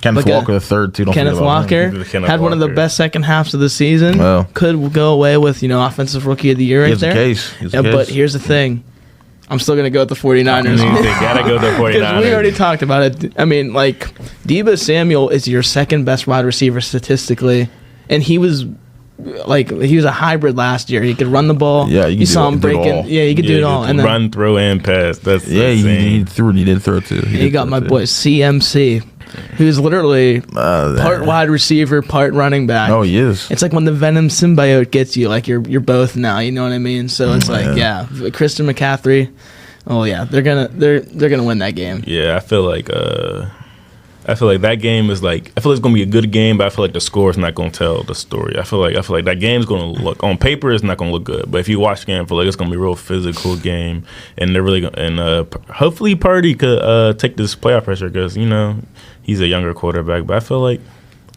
Kenneth Walker the third, too. Kenneth Walker had one of the best second halves of the season. Well, could go away with, Offensive Rookie of the Year right there. But here's the thing. I'm still going to go with the 49ers. They got to go with the 49ers. Because we already talked about it. I mean, Deebo Samuel is your second best wide receiver statistically. And he was a hybrid last year. He could run the ball. Yeah, you saw him breaking. Yeah, he could do it all. And run, throw, and pass. That's he did throw too. He got my boy CMC, who's literally part wide receiver, part running back. Oh, he is. It's like when the Venom symbiote gets you. Like you're both now. You know what I mean? So it's Christian McCaffrey. Oh yeah, they're gonna win that game. Yeah, I feel like that game is I feel it's gonna be a good game, but I feel like the score is not gonna tell the story. I feel like that game's gonna look, on paper it's not gonna look good, but if you watch the game, I feel like it's gonna be a real physical game, and they're really hopefully Purdy could take this playoff pressure because he's a younger quarterback, but I feel like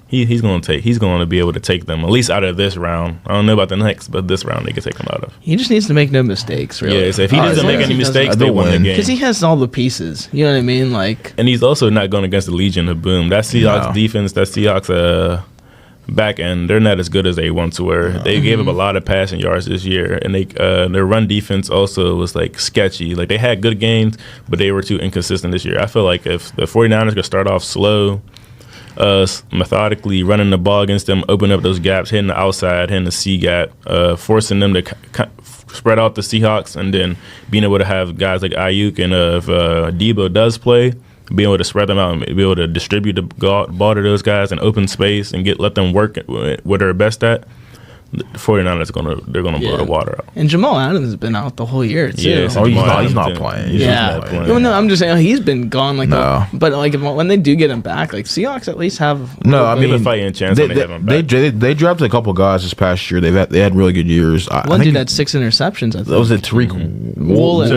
he's going to be able to take them at least out of this round. I don't know about the next, but this round they can take them out of. He just needs to make no mistakes, really. Yeah, so if he doesn't make any mistakes, they win the game. Because he has all the pieces. You know what I mean? And he's also not going against the Legion of Boom. That Seahawks defense, that Seahawks back end, they're not as good as they once were. They gave up a lot of passing yards this year, and their run defense also was sketchy. They had good games, but they were too inconsistent this year. I feel like if the 49ers could start off slow, methodically running the ball against them, open up those gaps, hitting the outside, hitting the C gap, forcing them to spread out the Seahawks, and then being able to have guys like Ayuk, and if Debo does play, being able to spread them out and be able to distribute the ball to those guys in open space and let them work what they're best at. The 49ers they're gonna blow the water out. And Jamal Adams has been out the whole year too. Yeah, so he's not playing. He's not playing. No, I'm just saying he's been gone but when they do get him back, Seahawks at least have a fighting chance when they have him back. They drafted a couple guys this past year. They had really good years. One dude had 6 interceptions. I think. That was it, Tariq Woolen.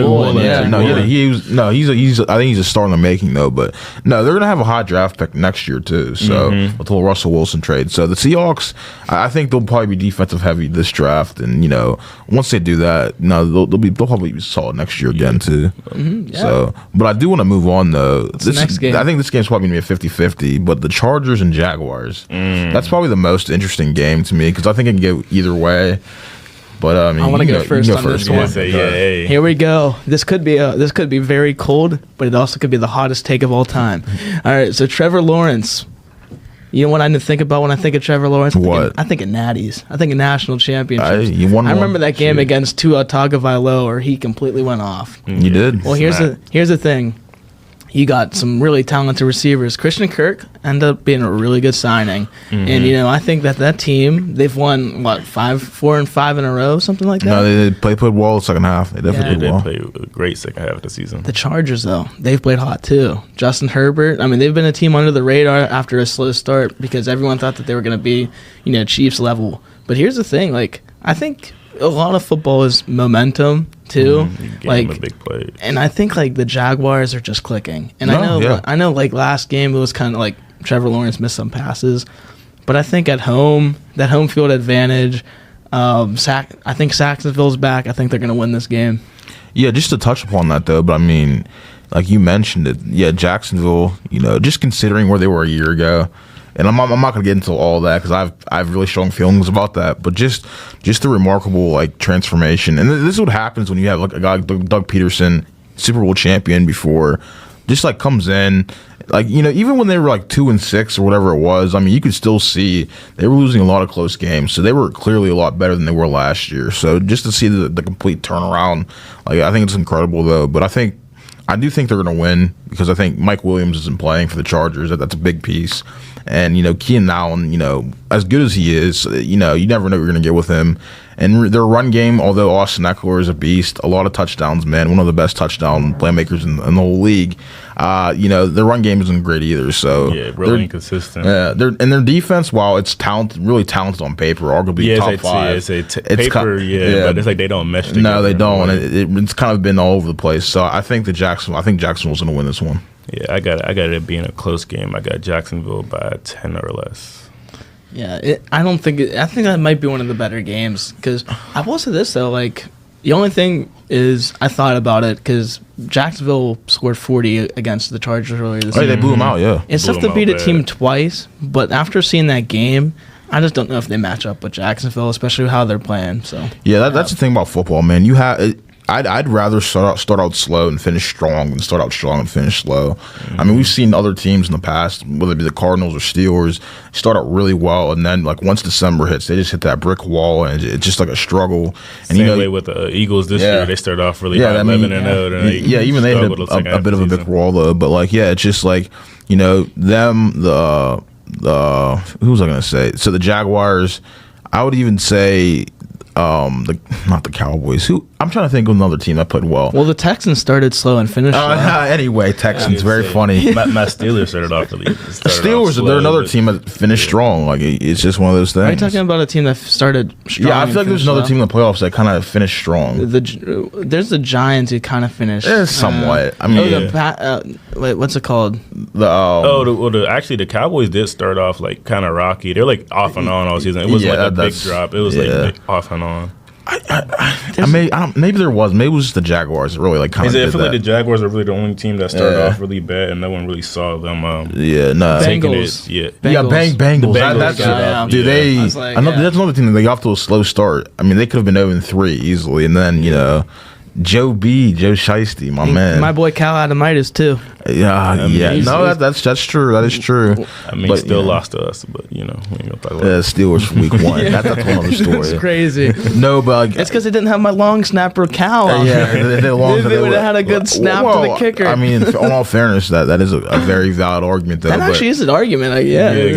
I think he's a star in the making though. But no, they're gonna have a high draft pick next year too. So with the whole Russell Wilson trade, so the Seahawks, I think they'll probably be defensive heavy this draft, and once they do that, they'll probably be solid next year again too. So, but I do want to move on though. Next game. I think this game's probably gonna be a 50-50, but the Chargers and Jaguars, that's probably the most interesting game to me because I think it can go either way. But I want to go first on this one. Here we go. This could be very cold, but it also could be the hottest take of all time. All right, so Trevor Lawrence. You know what I think about when I think of Trevor Lawrence? I think of Natties. I think of national championships. I remember that game against Tua Tagovailoa where he completely went off. You did? Well, here's the thing. You got some really talented receivers. Christian Kirk ended up being a really good signing. And, I think that team, they've won, 4 and 5 in a row, something like that? No, they played well the second half. They definitely played a great second half of the season. The Chargers, though, they've played hot, too. Justin Herbert, they've been a team under the radar after a slow start because everyone thought that they were going to be, Chiefs level. But here's the thing, I think a lot of football is momentum too. A big play. And I think the Jaguars are just clicking. And I know last game it was kind of Trevor Lawrence missed some passes, but I think at home, that home field advantage, I think Saxonville's back. I think they're going to win this game. Yeah, just to touch upon that though, but like you mentioned it, Jacksonville, just considering where they were a year ago. And I'm not going to get into all that because I've really strong feelings about that. But just the remarkable transformation, and this is what happens when you have a guy like Doug Peterson, Super Bowl champion before, just like comes in. Like, you know, even when they were like 2-6 or whatever it was, I mean, you could still see they were losing a lot of close games. So they were clearly a lot better than they were last year. So just to see the complete turnaround, like, I think it's incredible, though. But I do think they're going to win because I think Mike Williams isn't playing for the Chargers. That's a big piece. And, you know, Keenan Allen, you know, as good as he is, you know, you never know what you're going to get with him. And their run game, although Austin Eckler is a beast, a lot of touchdowns, man, one of the best touchdown playmakers in the whole league. You know, their run game isn't great either. So yeah, really inconsistent. Yeah, their defense, while it's talented, really talented on paper, arguably top five. Paper, but it's like they don't mesh together. No, they don't. It's kind of been all over the place. So I think Jacksonville's going to win this one. Yeah, I got it being a close game. I got Jacksonville by 10 or less. Yeah, I think that might be one of the better games because I will say this though, like the only thing is I thought about it because Jacksonville scored 40 against the Chargers earlier this season. They blew them out, yeah. It's tough to beat a team twice, but after seeing that game, I just don't know if they match up with Jacksonville, especially how they're playing. So yeah, that's the thing about football, man. I'd rather start out slow and finish strong than start out strong and finish slow. Mm-hmm. I mean, we've seen other teams in the past, whether it be the Cardinals or Steelers, start out really well, and then like once December hits, they just hit that brick wall, and it's just like a struggle. And Same way with the Eagles this year, they started off really high, 11-0. Even they hit a bit of a brick wall though. But like, yeah, it's just like, you know, them who was I gonna say? So the Jaguars, I would even say. Not the Cowboys. I'm trying to think of another team that played well. Well, the Texans started slow and finished slow. Anyway, Texans, very funny. My Steelers started off really. Steelers, they're another team that finished strong. Like, it's just one of those things. Are you talking about a team that started strong? Yeah, I feel like there's another team in the playoffs that kind of finished strong. There's the Giants who kind of finished. Somewhat. I mean, wait, what's it called? Actually, the Cowboys did start off like kind of rocky. They're like off and on all season. It wasn't like a big drop. It was like off and on. Maybe there was. Maybe it was just the Jaguars that really like kind of did that. I feel like the Jaguars are really the only team that started off really bad, and no one really saw them. Bengals. Bengals. That's another team that they got off to a slow start. I mean, they could have been 0-3 easily, and then Joe Shiesty, my man. My boy Cal Adamitis too. Yeah. No, that's true. That is true. I mean, he still lost to us, but we ain't gonna talk about it. Steelers from week 1. That's another story. It's crazy. No, but it's because they didn't have my long snapper Cal. They would have had a good snap to the kicker. I mean, in all fairness, that is a very valid argument, though. That actually is an argument.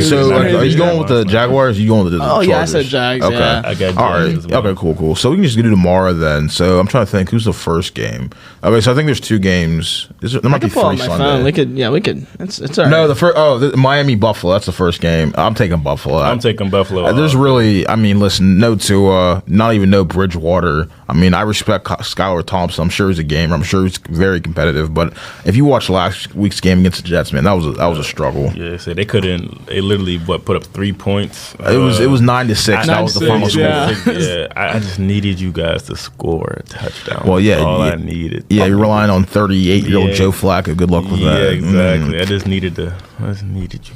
So, are you going with the Jaguars? Or are you going with the Chargers? Yeah, I said Jags. Okay. Yeah. I got all right. well. Okay, cool. So we can just do tomorrow then. So I'm trying to think who's the first game. Okay, so I think there's 2 games. There might be 3 Sunday. We could. It's all right. No, the Miami Buffalo. That's the first game. I'm taking Buffalo. I'm taking Buffalo. There's really, I mean, listen, no Tua, not even no Bridgewater. I mean, I respect Skylar Thompson. I'm sure he's a gamer. I'm sure he's very competitive. But if you watch last week's game against the Jets, man, that was a struggle. Yeah, so they couldn't. They literally put up 3 points. It was 9-6. That was the final score. Yeah, I just needed you guys to score a touchdown. Well, yeah, I needed. Yeah, you're relying on 38-year-old Joe Flacco. Good luck with that. Yeah, exactly. I just needed you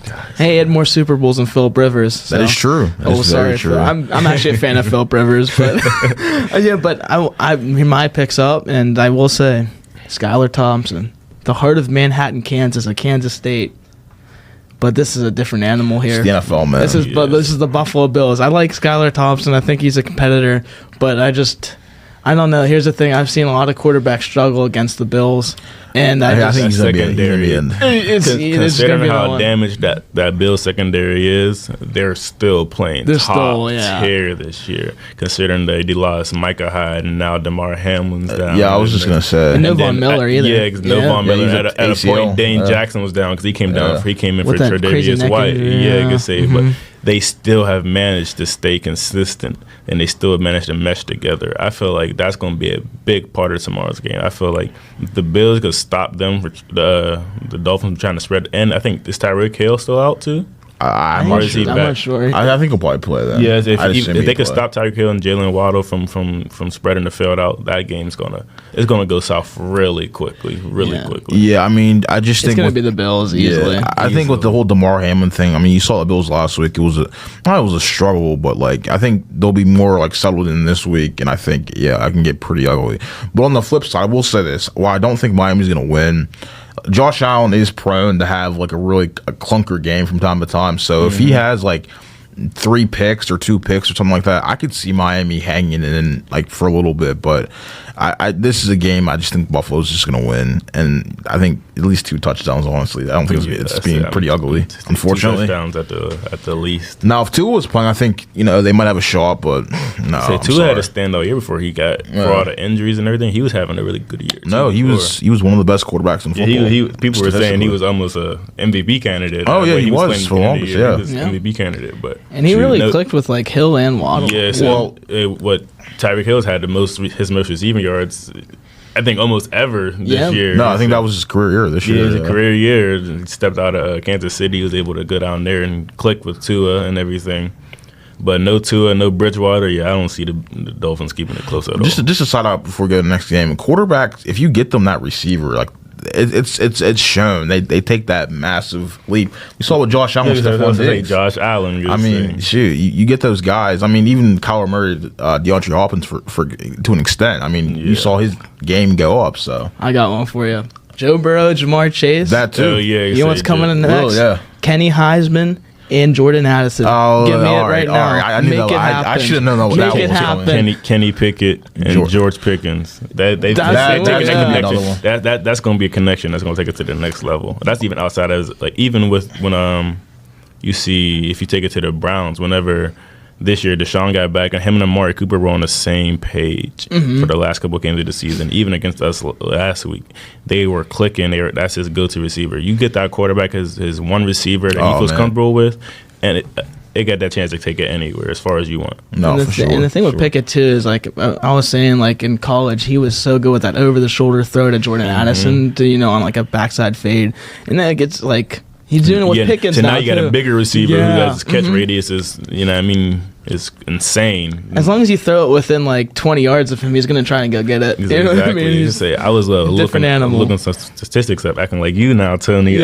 guys. Hey, he had more Super Bowls than Philip Rivers. So. That is true. That is very true. I'm actually a fan of Philip Rivers, but but I my picks up, and I will say, Skylar Thompson, the heart of Manhattan, Kansas, a Kansas State. But this is a different animal here. It's the NFL, man. This is the Buffalo Bills. I like Skylar Thompson. I think he's a competitor, but I don't know. Here's the thing. I've seen a lot of quarterbacks struggle against the Bills, and I think he's secondary. Considering how damaged that Bills secondary is, they're still playing top tier this year. Considering they lost Micah Hyde and now DeMar Hamlin's down. Yeah, I was just gonna say. And no Von Miller either. Yeah, no Von Miller. At a point, Dane Jackson was down because he came down. He came in for Tre'Davious White. Yeah, good save, but. They still have managed to stay consistent, and they still have managed to mesh together. I feel like that's going to be a big part of tomorrow's game. I feel like the Bills could stop them, the Dolphins trying to spread. And I think, is Tyreek Hill still out too? I'm not sure. I think he'll probably play that. Yeah, if they could stop Tyreek Hill and Jalen Waddle from spreading the field out, that game's gonna go south really quickly. Yeah, I mean, I just think it's gonna be the Bills easily. I think with the whole DeMar Hamlin thing, I mean, you saw the Bills last week. It was a struggle, but like I think they'll be more like settled in this week, and I think I can get pretty ugly. But on the flip side, I will say this: while I don't think Miami's gonna win. Josh Allen is prone to have like a clunker game from time to time. So if he has like 3 picks or 2 picks or something like that, I could see Miami hanging in like for a little bit. But this is a game I just think Buffalo's just going to win, and I think at least 2 touchdowns. Honestly, I don't think it's being pretty ugly. Unfortunately, 2 touchdowns at the least. Now, if Tua was playing, I think they might have a shot, but no. Tua had a standout year before he got for all the injuries and everything. He was having a really good year. No, he was one of the best quarterbacks in football. People were saying he was almost a MVP candidate. Oh yeah, he was for longest. Yeah, he was MVP candidate, and he really clicked with like Hill and Waddle. Yeah, so what Tyreek Hill's had his most receiving yards, I think, almost ever this year. No, I think that was his career year this year. Yeah, his career year. He stepped out of Kansas City. He was able to go down there and click with Tua and everything. But no Tua, no Bridgewater. Yeah, I don't see the Dolphins keeping it close at all. Just a side out before we go to the next game. Quarterbacks, if you get them that receiver, like it's shown. They take that massive leap. We saw what Josh Allen Stephon Diggs. Josh Allen. I mean, shoot, you get those guys. I mean, even Kyler Murray, DeAndre Hopkins for to an extent. I mean, you saw his game go up. So I got one for you. Joe Burrow, Jamar Chase. That too. Oh, yeah, you know what's coming in next? Yeah. Kenny Heisman and Jordan Addison. Oh, give me it right now. I knew Make that. it happen. I should have known that. Make it happen. Kenny Pickett and George Pickens. That's going to be a connection. That's going to take it to the next level. That's even outside of like even with when you see if you take it to the Browns. Whenever this year Deshaun got back and him and Amari Cooper were on the same page for the last couple of games of the season. Even against us last week, they were clicking. That's his go-to receiver. You get that quarterback as his one receiver that he feels comfortable with, and it got that chance to take it anywhere as far as you want. No, for sure. And the thing with Pickett too is like I was saying, like in college, he was so good with that over-the-shoulder throw to Jordan Addison to on like a backside fade, and then it gets like. He's doing it with Pickens now you got a bigger receiver who has catch radius is is insane. As long as you throw it within like 20 yards of him, he's going to try and go get it. Exactly. You know what I mean? I was looking some statistics up, acting like you now, Tony.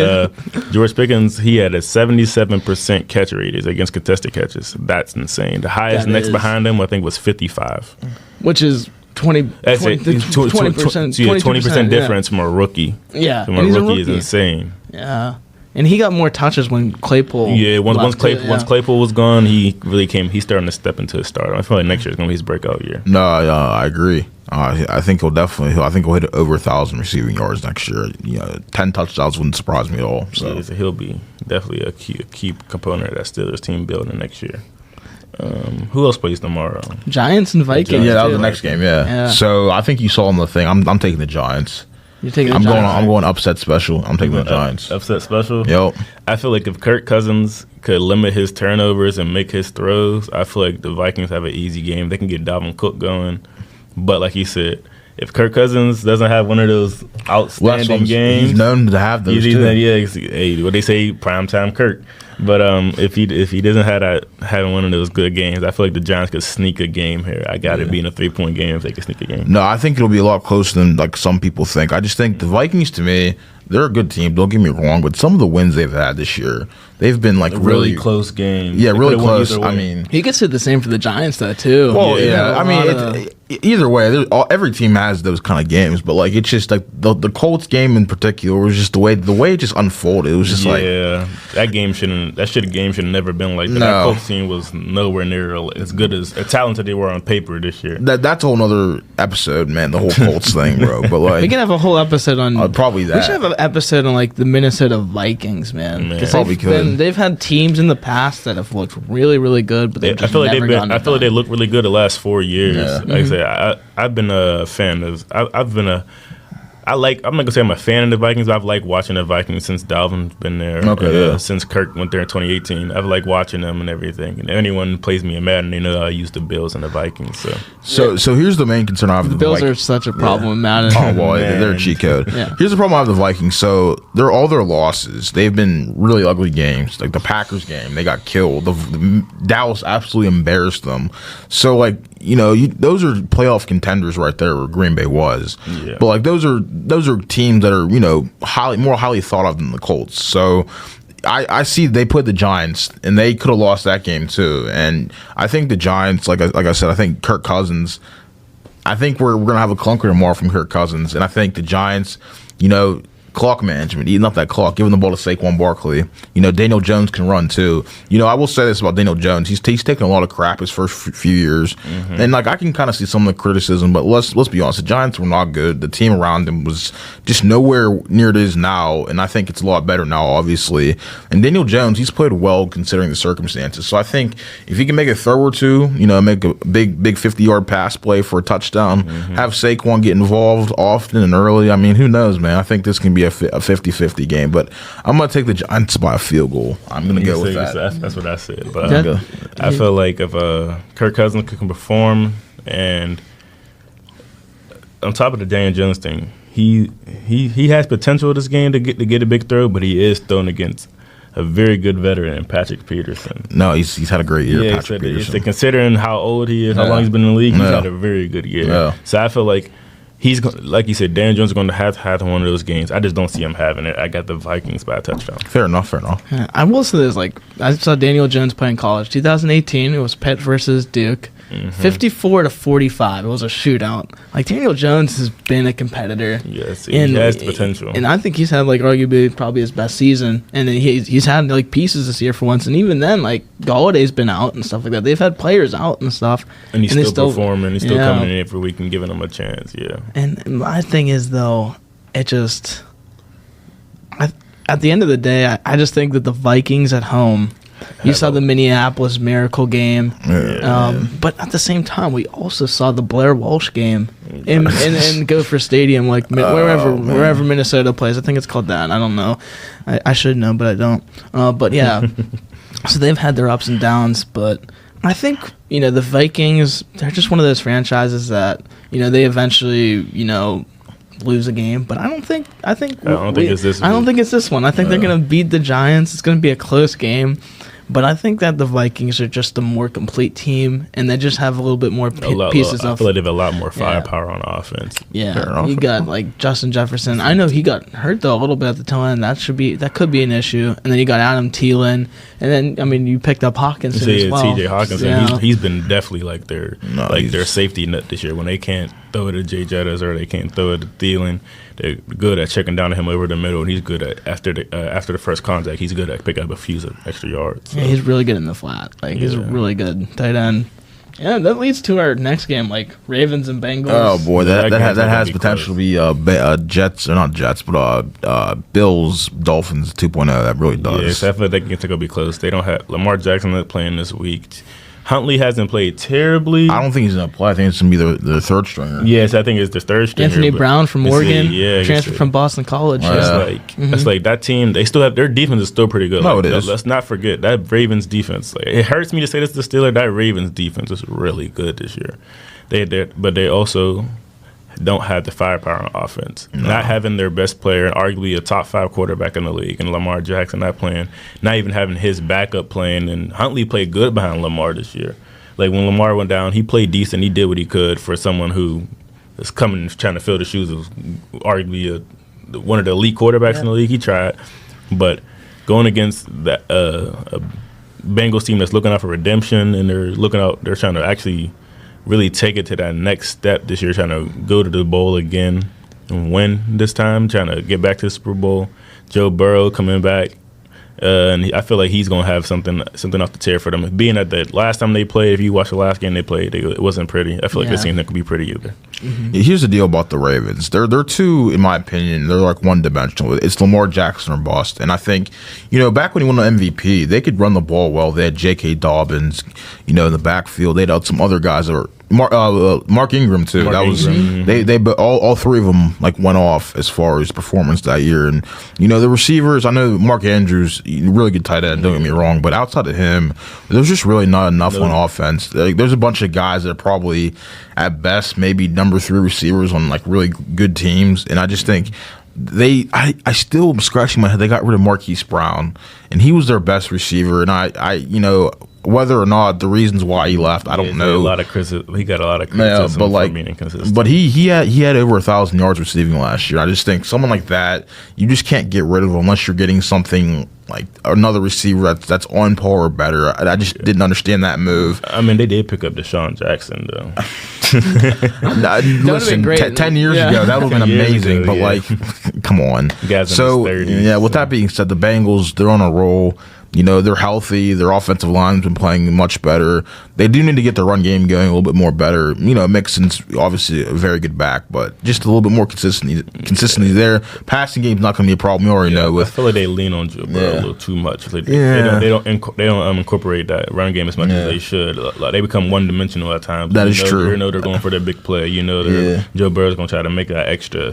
George Pickens, he had a 77% catch radius against contested catches. That's insane. The highest next behind him, I think, was 55. Which is 20% difference from a rookie. Yeah, from a rookie is insane. Yeah, and he got more touches when Claypool. Yeah, once Claypool was gone, he really came. He's starting to step into his start. I feel like next year is going to be his breakout year. No, I agree. I think he'll definitely. I think he'll hit over 1,000 receiving yards next year. 10 touchdowns wouldn't surprise me at all. So he'll be definitely a key component of that Steelers team building next year. Who else plays tomorrow? Giants and Vikings. Yeah, that was the next game. Yeah. So I think you saw in the thing. I'm taking the Giants. You're taking. I'm going upset special. I'm taking the Giants. Upset special. Yep. I feel like if Kirk Cousins could limit his turnovers and make his throws, I feel like the Vikings have an easy game. They can get Dalvin Cook going, but like you said, if Kirk Cousins doesn't have one of those outstanding games, he's known to have those too. What they say, primetime Kirk. But if he doesn't have one of those good games, I feel like the Giants could sneak a game here. I got it being a 3-point game if they could sneak a game. No, I think it'll be a lot closer than like some people think. I just think the Vikings, to me, they're a good team. Don't get me wrong, but some of the wins they've had this year, they've been like really close games. Yeah, really close. I mean, he could say the same for the Giants though too. Well, yeah. I mean, either way, every team has those kind of games, but like it's just like the Colts game in particular was just the way it just unfolded. It was just that game should have never been like that. No. That Colts team was nowhere near as good as talented they were on paper this year. That's a whole other episode, man. The whole Colts thing, bro. But like we can have a whole episode on probably that. We should have an episode on like the Minnesota Vikings, man. Probably could. They've had teams in the past that have looked really, really good, but I feel like they look really good the last 4 years. Yeah. Like I said, I've been a fan of. I'm not gonna say I'm a fan of the Vikings, but I've liked watching the Vikings since Dalvin's been there. Okay, since Kirk went there in 2018, I've liked watching them and everything. And anyone who plays me in Madden, they know I use the Bills and the Vikings. So here's the main concern I have. The Bills are such a problem in Madden. Oh well, they're a cheat code. Yeah. Here's the problem I have with the Vikings. So they're all their losses. They've been really ugly games. Like the Packers game, they got killed. The Dallas absolutely embarrassed them. So like those are playoff contenders right there where Green Bay was. Yeah. But like those are teams that are more highly thought of than the Colts. So I see they put the Giants and they could have lost that game too. And I think the Giants, like I said, I think Kirk Cousins. I think we're gonna have a clunker tomorrow from Kirk Cousins, and I think the Giants, clock management, eating up that clock, giving the ball to Saquon Barkley. Daniel Jones can run too. I will say this about Daniel Jones: he's taken a lot of crap his first few years, and I can kind of see some of the criticism. But let's be honest, the Giants were not good. The team around him was just nowhere near it is now, and I think it's a lot better now, obviously. And Daniel Jones, he's played well considering the circumstances. So I think if he can make a throw or two, make a big 50-yard pass play for a touchdown, have Saquon get involved often and early. I mean, who knows, man? I think this can be a 50-50 game, but I'm going to take the Giants by a field goal. I'm going to go with that. That's what I said. But I feel like if Kirk Cousins can perform, and on top of the Daniel Jones thing, he has potential this game to get a big throw, but he is thrown against a very good veteran, Patrick Peterson. No, he's had a great year, Patrick Peterson. Considering how old he is, how long he's been in the league, he's had a very good year. Yeah. So I feel like he's, like you said, Daniel Jones is going to have one of those games. I just don't see him having it. I got the Vikings by a touchdown. Fair enough. Yeah, I will say this, I saw Daniel Jones play in college. 2018, it was Pitt versus Duke. 54-45. It was a shootout. Daniel Jones has been a competitor. Yes, he has the potential. And I think he's had arguably probably his best season. And he's had pieces this year for once. And even then, Galladay's been out and stuff like that. They've had players out and stuff. And he's still performing. He's still coming in every week and giving them a chance. Yeah. And my thing is, though, at the end of the day, I just think that the Vikings at home. You saw the Minneapolis Miracle game, but at the same time, we also saw the Blair Walsh game in Gopher Stadium, wherever Minnesota plays. I think it's called that. I don't know. I should know, but I don't. But yeah, so they've had their ups and downs, but I think the Vikings, they're just one of those franchises that they eventually lose a game, but I don't think it's this one. I think they're going to beat the Giants. It's going to be a close game. But I think that the Vikings are just a more complete team, and they just have a little bit more pieces. I feel like they have a lot more firepower on offense. Yeah, you got Justin Jefferson. I know he got hurt though a little bit at the tail end. That could be an issue. And then you got Adam Thielen, and then you picked up Hawkinson as well. T.J. Hawkinson, he's been definitely their safety net this year when they can't throw it to Jay Jettas or they can't throw it to Thielen. They're good at checking down to him over the middle, and he's good at after the first contact. He's good at picking up a few extra yards. So. Yeah, he's really good in the flat. He's a really good tight end. Yeah, that leads to our next game, Ravens and Bengals. Oh boy, that has potential to be Jets or not Jets, but Bills Dolphins 2.0. That really does. Yeah, so I feel like it's gonna be close. They don't have Lamar Jackson not playing this week. Huntley hasn't played terribly. I don't think he's going to play. I think it's going to be the third stringer. Yes, I think it's the third stringer. Anthony Brown from Oregon, transferred from Boston College. It's like that team, they still have, their defense is still pretty good. No, it is. Let's not forget, that Ravens defense, it hurts me to say this to the Steelers, that Ravens defense is really good this year. But they also don't have the firepower on offense. No. Not having their best player, and arguably a top 5 quarterback in the league, and Lamar Jackson not playing, not even having his backup playing, and Huntley played good behind Lamar this year. When Lamar went down, he played decent. He did what he could for someone who is coming trying to fill the shoes of arguably one of the elite quarterbacks in the league. He tried, but going against that a Bengals team that's looking out for redemption, and they're trying to actually really take it to that next step this year, trying to go to the bowl again and win this time, trying to get back to the Super Bowl. Joe Burrow coming back, and I feel like he's going to have something off the tear for them. Being that the last time they played, if you watch the last game they played, it wasn't pretty. I feel like this game not going to be pretty either. Mm-hmm. Here's the deal about the Ravens. They're two, in my opinion, they're one-dimensional. It's Lamar Jackson or bust. And I think, back when he won the MVP, they could run the ball well. They had J.K. Dobbins, in the backfield. They had some other guys that were Mark Ingram too. They all three of them went off as far as performance that year. And the receivers, I know Mark Andrews, really good tight end. Don't get me wrong, but outside of him, there's just really not enough on offense. There's a bunch of guys that are probably at best maybe number 3 receivers on really good teams, and I just think. I still am scratching my head. They got rid of Marquise Brown, and he was their best receiver. And I whether or not the reasons why he left, I don't know. He got a lot of criticism for being inconsistent. But he had over 1,000 yards receiving last year. I just think someone like that, you just can't get rid of unless you're getting something like another receiver that's on par or better. I just didn't understand that move. I mean, they did pick up Deshaun Jackson though. Listen, great. 10 years ago, that would have been 10 years amazing. ago, but yeah. like, come on. Guys in So his 30s, yeah, with so. that being said, the Bengals, they're on a roll. You know, they're healthy. Their offensive line's been playing much better. They do need to get their run game going a little bit more better. You know, Mixon's obviously a very good back, but just a little bit more consistency there. Passing game's not going to be a problem. You already know. I With feel like they lean on Joe Burrow a little too much. They don't incorporate that run game as much as they should. Like, they become one dimensional at times. That is true. You know they're going for their big play. You know Joe Burrow's going to try to make that extra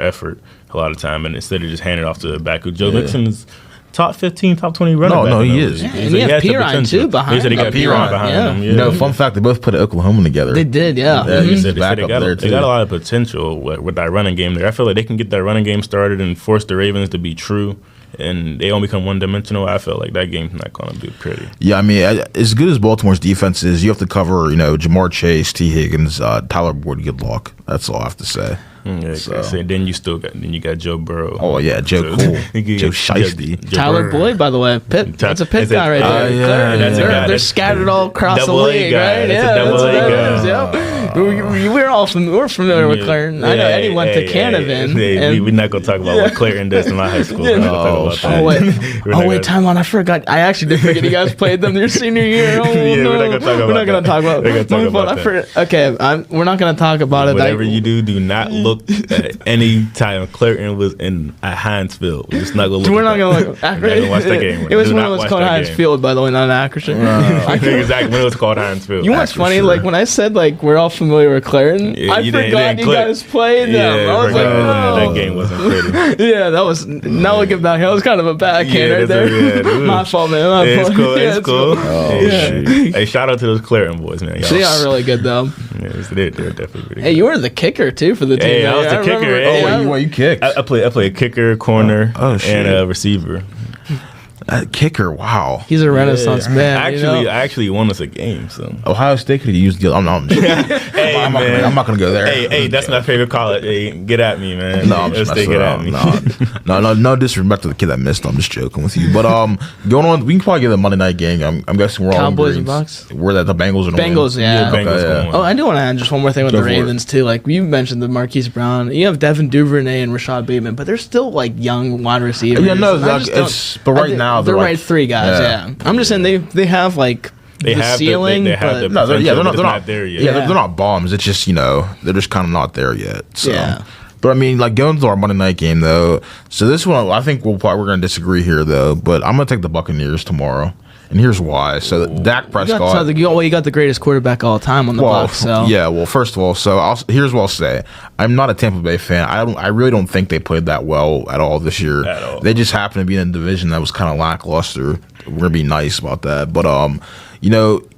effort a lot of time, and instead of just hand it off to the back. Joe Mixon is top 15, top 20 running back. No, he is. Yeah, and he has Pirine too behind him. They said he got Pirine behind him. You know, fun fact, they both put Oklahoma together. They did, yeah. They said back they up got there, they too. got a lot of potential with that running game there. I feel like they can get that running game started and force the Ravens to be true, and they don't become one-dimensional. I feel like that game's not going to be pretty. Yeah, I mean, as good as Baltimore's defense is, you have to cover, you know, Jamar Chase, T. Higgins, Tyler Boyd, good luck. That's all I have to say. Yeah, so. Then you got Joe Burrow. Oh yeah, Joe Cole, Joe Shiesty, Tyler Boyd, by the way, Pitt. That's a Pitt guy right there. They're scattered all across the league, right? Yeah, that's what it is. Yep. We're familiar with Clareton. I know Eddie went to Canavan. We're not gonna talk about what Clareton does in my high school. Wait, time on. I forgot. I actually did forget you guys played them your senior year. We're not gonna talk about that. Okay, we're not gonna talk about it. Whatever you do not look at any time Clareton was in at Heinz Field. We're just not gonna look. We're not gonna look. Watch that game. It was when it was called Heinz Field, by the way, not Ackerson. Exactly when it was called Heinz Field. You know what's funny? Like when I said like we're all familiar with Clareton, I forgot you guys played them. I was like, that game wasn't pretty. Yeah, that was. Now looking back, that was kind of a backhand right there. My fault, man. It's cool. It's cool. Hey, shout out to those Clareton boys, man. They are really good though. They're definitely pretty good. Hey, you were the kicker too for the team. Hey, I was the kicker. Oh, you kicked. I play a kicker, corner, and a receiver. Kicker, wow. He's a renaissance man. I actually won us a game. So Ohio State could have used the. I'm not gonna go there. Hey, that's my favorite call. Hey, get at me, man. No, I'm just messing around. No disrespect to the kid that missed. I'm just joking with you. But going on, we can probably get a Monday night game. I'm guessing we're all Cowboys and Bucks. We're that the Bengals and Bengals, yeah. Bengals. Oh, I do want to add just one more thing with the Ravens too. Like you mentioned, the Marquise Brown. You have Devin Duvernay and Rashad Bateman, but they're still like young wide receivers. Yeah, no, but right now they're like, right three guys. Yeah, I'm just saying they have like they the have ceiling. They have the they're not there yet. Yeah, they're not bombs. It's just they're just kind of not there yet. So. Yeah. But I mean, like going to our Monday night game though. So this one, I think we're going to disagree here though. But I'm going to take the Buccaneers tomorrow, and here's why. So Dak Prescott. You got the greatest quarterback of all time on the Bucs. So yeah. Well, first of all, here's what I'll say. I'm not a Tampa Bay fan. I really don't think they played that well at all this year. At all. They just happened to be in a division that was kind of lackluster. We're gonna be nice about that. But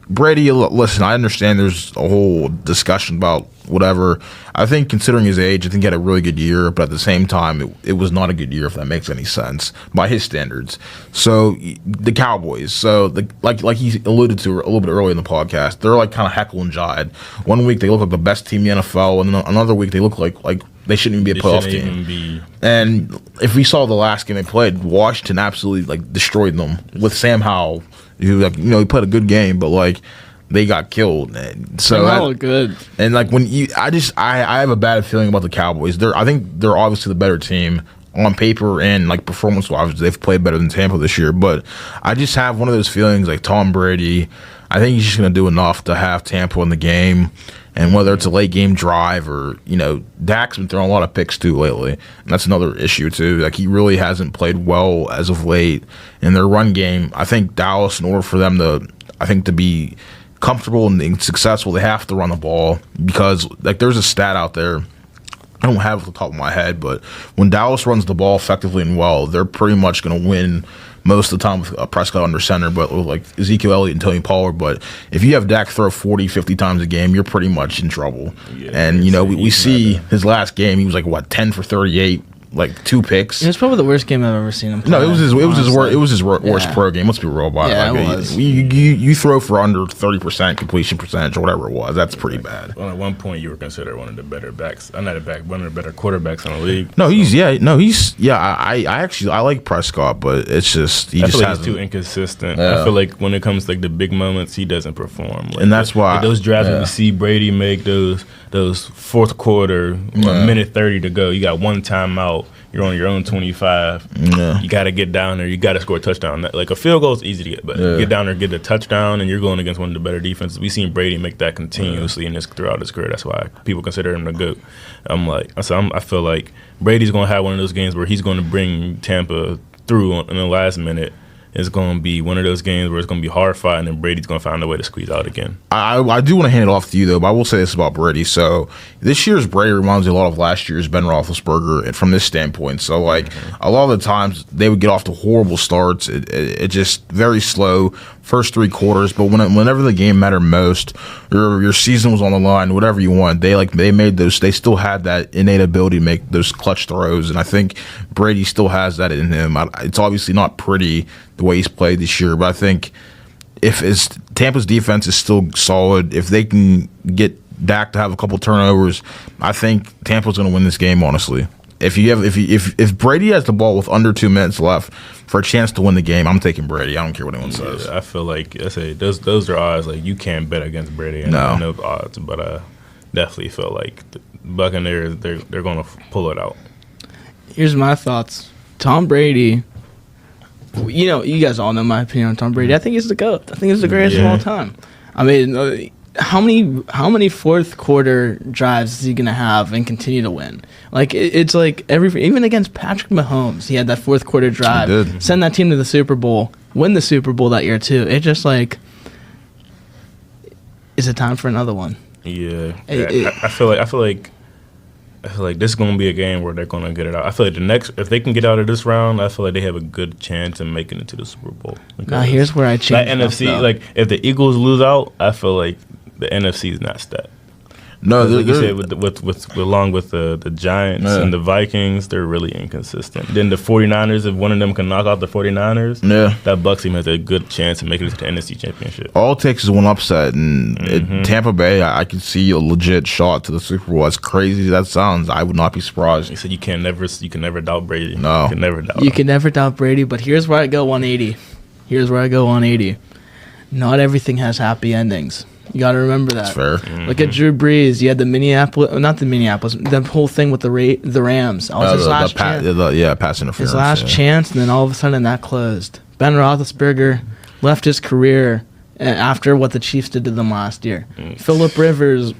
Brady, listen, I understand there's a whole discussion about whatever. I think considering his age, I think he had a really good year, but at the same time, it was not a good year, if that makes any sense, by his standards. So the Cowboys, like he alluded to a little bit earlier in the podcast, they're like kind of Heckle and Jide. One week they look like the best team in the NFL, and then another week they look like they shouldn't even be a playoff team. And if we saw the last game they played, Washington absolutely destroyed them with Sam Howell. Who he played a good game, but they got killed. So good. And when I have a bad feeling about the Cowboys. I think they're obviously the better team on paper and performance wise. They've played better than Tampa this year, but I just have one of those feelings Tom Brady. I think he's just going to do enough to have Tampa in the game. And whether it's a late game drive or, Dak's been throwing a lot of picks too lately. And that's another issue too. He really hasn't played well as of late in their run game. I think Dallas, in order for them to be comfortable and successful, they have to run the ball because there's a stat out there. I don't have it off the top of my head, but when Dallas runs the ball effectively and well, they're pretty much going to win most of the time with Prescott under center, but with Ezekiel Elliott and Tony Pollard. But if you have Dak throw 40, 50 times a game, you're pretty much in trouble. Yeah, and, we see his last game, he was 10 for 38, like 2 picks. It was probably the worst game I've ever seen him play. No, it was his worst Yeah. pro game. Let's be real about Yeah, it. it Like, was. You throw for under 30% completion percentage or whatever it was. That's pretty bad. Well, at one point, you were considered one of the better backs. I'm not a back, one of the better quarterbacks in the league. No, I like Prescott, but it's just he I just feel like hasn't. he's too inconsistent. Yeah. I feel like when it comes to like the big moments, he doesn't perform. Like, And that's why- like those drives yeah. that we see Brady make, those fourth quarter, Yeah. a minute 30 to go. You got one timeout. You're on your own 25. Yeah. You got to get down there. You got to score a touchdown. Like a field goal is easy to get, but Yeah. get down there, get a touchdown, and you're going against one of the better defenses. We've seen Brady make that continuously throughout his career. That's why people consider him the GOAT. I feel like Brady's going to have one of those games where he's going to bring Tampa through in the last minute. It's going to be one of those games where it's going to be hard fought, and then Brady's going to find a way to squeeze out again. I do want to hand it off to you, though, but I will say this about Brady. So this year's Brady reminds me a lot of last year's Ben Roethlisberger and from this standpoint. So, like, a lot of the times they would get off to horrible starts. It just very slow first 3 quarters, but whenever the game mattered most, your season was on the line, whatever you want, they made those. They still had that innate ability to make those clutch throws, and I think Brady still has that in him. It's obviously not pretty the way he's played this year, but I think if Tampa's defense is still solid, if they can get Dak to have a couple turnovers, I think Tampa's going to win this game. Honestly, if Brady has the ball with under 2 minutes left for a chance to win the game, I'm taking Brady. I don't care what anyone says. I feel like those are odds like you can't bet against Brady. No. I know odds, but I definitely feel like the Buccaneers they're going to pull it out. Here's my thoughts. Tom Brady, you guys all know my opinion on Tom Brady. I think he's the GOAT. I think he's the greatest of all time. I mean, how many fourth quarter drives is he going to have and continue to win? Like, it's like even against Patrick Mahomes, he had that fourth quarter drive, He did. send that team to the Super Bowl, win the Super Bowl that year too. It's just like, is it time for another one? Yeah, I feel like this is going to be a game where they're going to get it out. I feel like if they can get out of this round, I feel like they have a good chance of making it to the Super Bowl. Now here's where I change that NFC. though. Like if the Eagles lose out, I feel like the NFC is not stacked. No, Like you said, along with the Giants and the Vikings, they're really inconsistent. Then the 49ers, if one of them can knock out the 49ers, that Bucs team has a good chance of making it to the NFC Championship. all it takes is one upset, and Tampa Bay, I can see a legit shot to the Super Bowl. As crazy as that sounds, I would not be surprised. He said you can never doubt Brady. No. you can never doubt. You him. can never doubt Brady, but here's where I go 180. Not everything has happy endings. You got to remember that. That's fair. Look at Drew Brees. You had the whole thing with the Rams. That was his last chance. Pass interference. His last chance, and then all of a sudden that closed. Ben Roethlisberger left his career after what the Chiefs did to them last year. Phillip Rivers,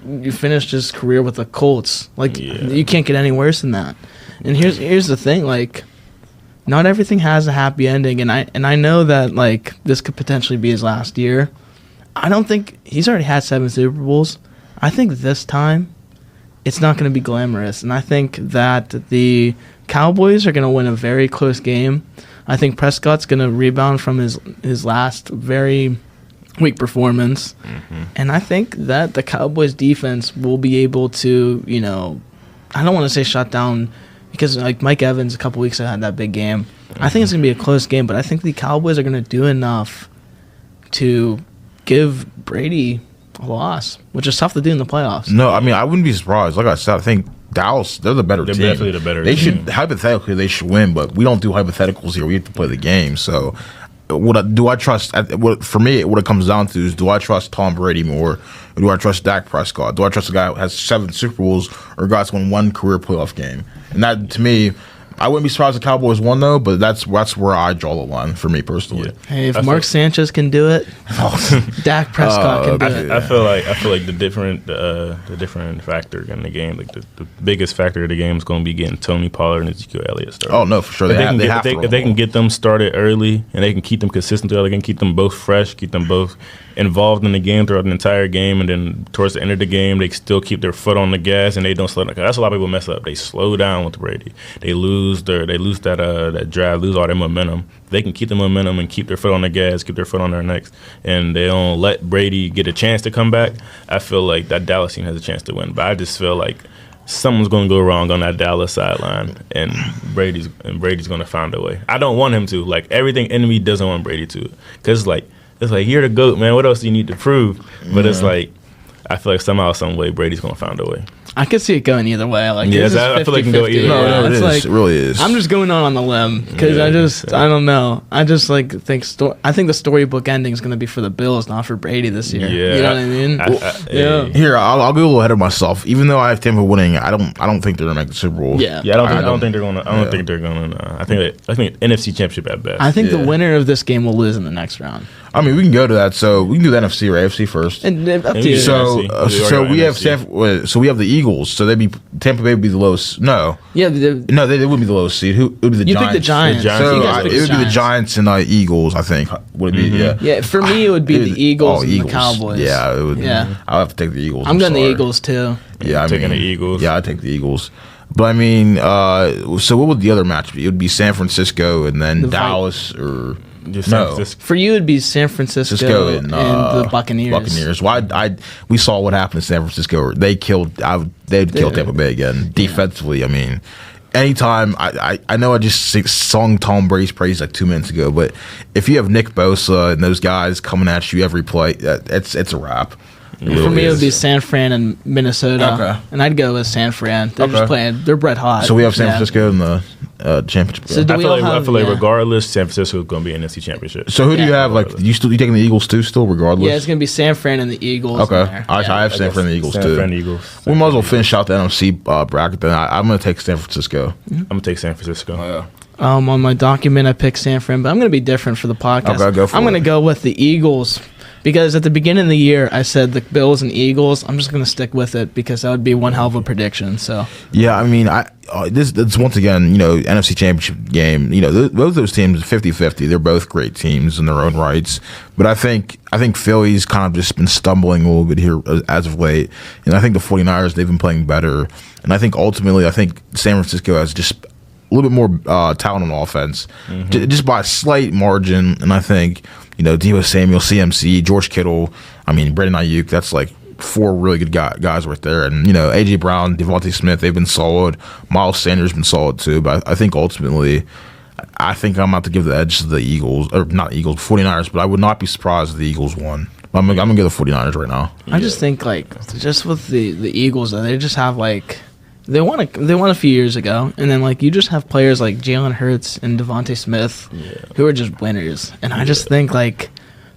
you finished his career with the Colts. You can't get any worse than that. And here's the thing, like, not everything has a happy ending, and I know that like this could potentially be his last year. I don't think he's already had 7 Super Bowls. I think this time it's not going to be glamorous, and I think that the Cowboys are going to win a very close game. I think Prescott's going to rebound from his last very weak performance, and I think that the Cowboys defense will be able to, I don't want to say shut down, because like Mike Evans a couple weeks ago had that big game. I think it's going to be a close game, but I think the Cowboys are going to do enough to give Brady a loss, which is tough to do in the playoffs. No, I mean, I wouldn't be surprised. Like I said, I think Dallas, they're the better team. They're definitely the better They team. hypothetically, they should win, but we don't do hypotheticals here. We have to play the game. So, do I trust? For me, what it comes down to is, do I trust Tom Brady more, or do I trust Dak Prescott? Do I trust a guy who has 7 Super Bowls or a guy that's won 1 career playoff game? And that, to me, I wouldn't be surprised if the Cowboys won, though, but that's where I draw the line for me personally. Yeah. Hey, if Mark Sanchez can do it, Dak Prescott can do it. I feel like the different factor in the game, like the biggest factor of the game is going to be getting Tony Pollard and Ezekiel Elliott started. Oh no, for sure. If they can get them started early and they can keep them consistent, they can keep them both fresh, keep them both involved in the game throughout the entire game, and then towards the end of the game, they still keep their foot on the gas and they don't slow down. That's a lot of people mess up. They slow down with Brady. They lose that drive, lose all their momentum. They can keep the momentum and keep their foot on the gas, keep their foot on their necks, and they don't let Brady get a chance to come back. I feel like that Dallas team has a chance to win, but I just feel like someone's going to go wrong on that Dallas sideline, and Brady's going to find a way. I don't want him to. Like, everything in me doesn't want Brady to. Because it's like, you're the GOAT, man. What else do you need to prove? But it's like, I feel like somehow, some way, Brady's going to find a way. I could see it going either way. Like, yeah, I feel like it can go either way. No, it's it really is. I'm just going on the limb because I don't know. I just think the storybook ending is going to be for the Bills, not for Brady this year. Yeah, you know what I mean? Yeah. Here, I'll go a little ahead of myself. Even though I have Tampa winning, I don't think they're gonna make the Super Bowl. Yeah, I don't think they're gonna. I think NFC Championship at best. I think the winner of this game will lose in the next round. I mean, we can go to that. So we can do the NFC or AFC first. And up to you. So we have the Eagles. So Tampa Bay would be the lowest. No. Yeah. They wouldn't be the lowest seed. Who would be the Giants? You pick the Giants. So it would be the Giants and Eagles, I think. Would it be? Yeah. Yeah. For me, it would be the Eagles and the Cowboys. Yeah. It would. Yeah. I'll have to take the Eagles. I'm going the Eagles too. Yeah. I'm taking the Eagles. Yeah, I take the Eagles. But I mean, so what would the other match be? It would be San Francisco and then Dallas or. For you, it'd be San Francisco and the Buccaneers. Well, we saw what happened to San Francisco. They'd kill Tampa Bay again defensively. I mean, anytime I know I just sung Tom Brady's praise like 2 minutes ago, but if you have Nick Bosa and those guys coming at you every play, it's a wrap. For me, it would be San Fran and Minnesota, and I'd go with San Fran. They're just playing. They're red hot. So we have San Francisco in the championship. So I feel like regardless, San Francisco is going to be an NFC championship. So who do you have? Like you taking the Eagles too? Still, regardless. Yeah, it's going to be San Fran and the Eagles. Okay, I have San Fran and the Eagles too. San Fran and Eagles. We might as well finish out the NFC bracket. Then I'm going to take San Francisco. I'm going to take San Francisco. Oh, yeah. On my document, I picked San Fran, but I'm going to be different for the podcast. Okay, go for it. I'm going to go with the Eagles. Because at the beginning of the year, I said the Bills and Eagles. I'm just going to stick with it because that would be one hell of a prediction. So yeah, I mean, this once again, NFC Championship game. Both of those teams 50-50. They're both great teams in their own rights. But I think Philly's kind of just been stumbling a little bit here as of late, and I think the 49ers, they've been playing better. And I think ultimately, San Francisco has just a little bit more talent on offense, just by a slight margin. And I think. Deebo Samuel, CMC, George Kittle, Brandon Ayuk, that's like 4 really good guys right there. And, A.J. Brown, Devontae Smith, they've been solid. Miles Sanders been solid too. But I think ultimately, I'm about to give the edge to the Eagles, or not Eagles, 49ers, but I would not be surprised if the Eagles won. I'm going to give the 49ers right now. I just think, just with the Eagles, they just have, They won a few years ago, and then you just have players like Jalen Hurts and Devontae Smith, who are just winners. And I just think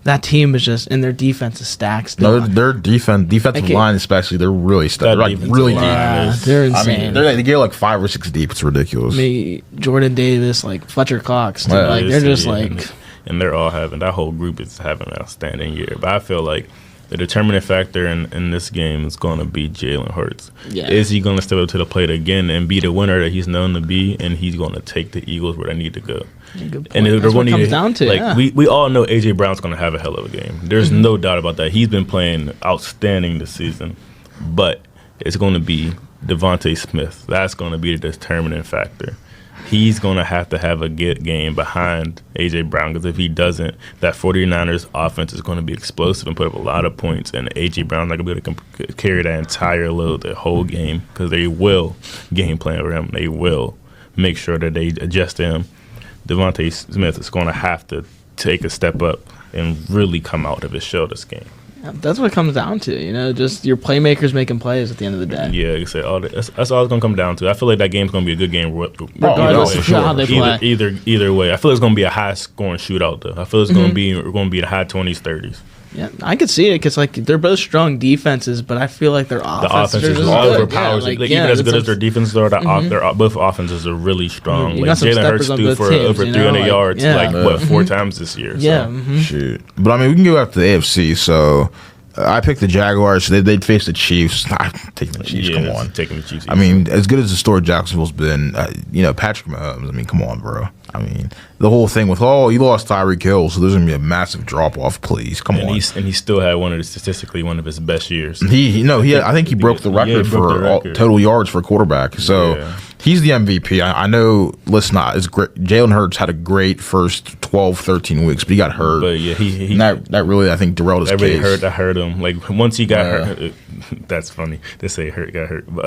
that team is just, and their defense is stacked still. No, their defensive line especially, they're really stacked. They're really deep. Yeah, they're insane. They get 5 or 6 deep. It's ridiculous. Jordan Davis, Fletcher Cox, they're just and they're all that whole group is having an outstanding year. But I feel like the determining factor in this game is going to be Jalen Hurts. Yeah. Is he going to step up to the plate again and be the winner that he's known to be, and he's going to take the Eagles where they need to go? Good point. And that's what it comes down to. We all know A.J. Brown's going to have a hell of a game. There's no doubt about that. He's been playing outstanding this season. But it's going to be Devontae Smith. That's going to be the determining factor. He's going to have a good game behind A.J. Brown, because if he doesn't, that 49ers offense is going to be explosive and put up a lot of points, and A.J. Brown's not going to be able to carry that entire load the whole game, because they will game plan for him. They will make sure that they adjust to him. Devontae Smith is going to have to take a step up and really come out of his shell this game. That's what it comes down to, just your playmakers making plays at the end of the day. Yeah, like I said, that's all it's going to come down to. I feel like that game's going to be a good game regardless of how they play. Either way. I feel it's going to be a high-scoring shootout, though. I feel it's going to be the high 20s, 30s. Yeah, I could see it because they're both strong defenses, but I feel like their offenses is overpowers. Even as good as their defenses are, both offenses are really strong. Jalen Hurts threw for over 300 yards, 4 times this year. Yeah, shoot. But we can go after the AFC. So I picked the Jaguars. They'd face the Chiefs. I'm taking the Chiefs. Come on, taking the Chiefs. As good as the story Jacksonville's been, Patrick Mahomes. Come on, bro. The whole thing with you lost Tyreek Hill, so there's gonna be a massive drop off. Please, come on. And he still had statistically one of his best years. I think he broke the record for total yards for a quarterback. So he's the MVP. I know. Listen, it's great. Jalen Hurts had a great first 12, 13 weeks, but he got hurt. But yeah, he and that really, I think, derailed his everybody case. I heard him. Like once he got hurt, that's funny. They say got hurt. But,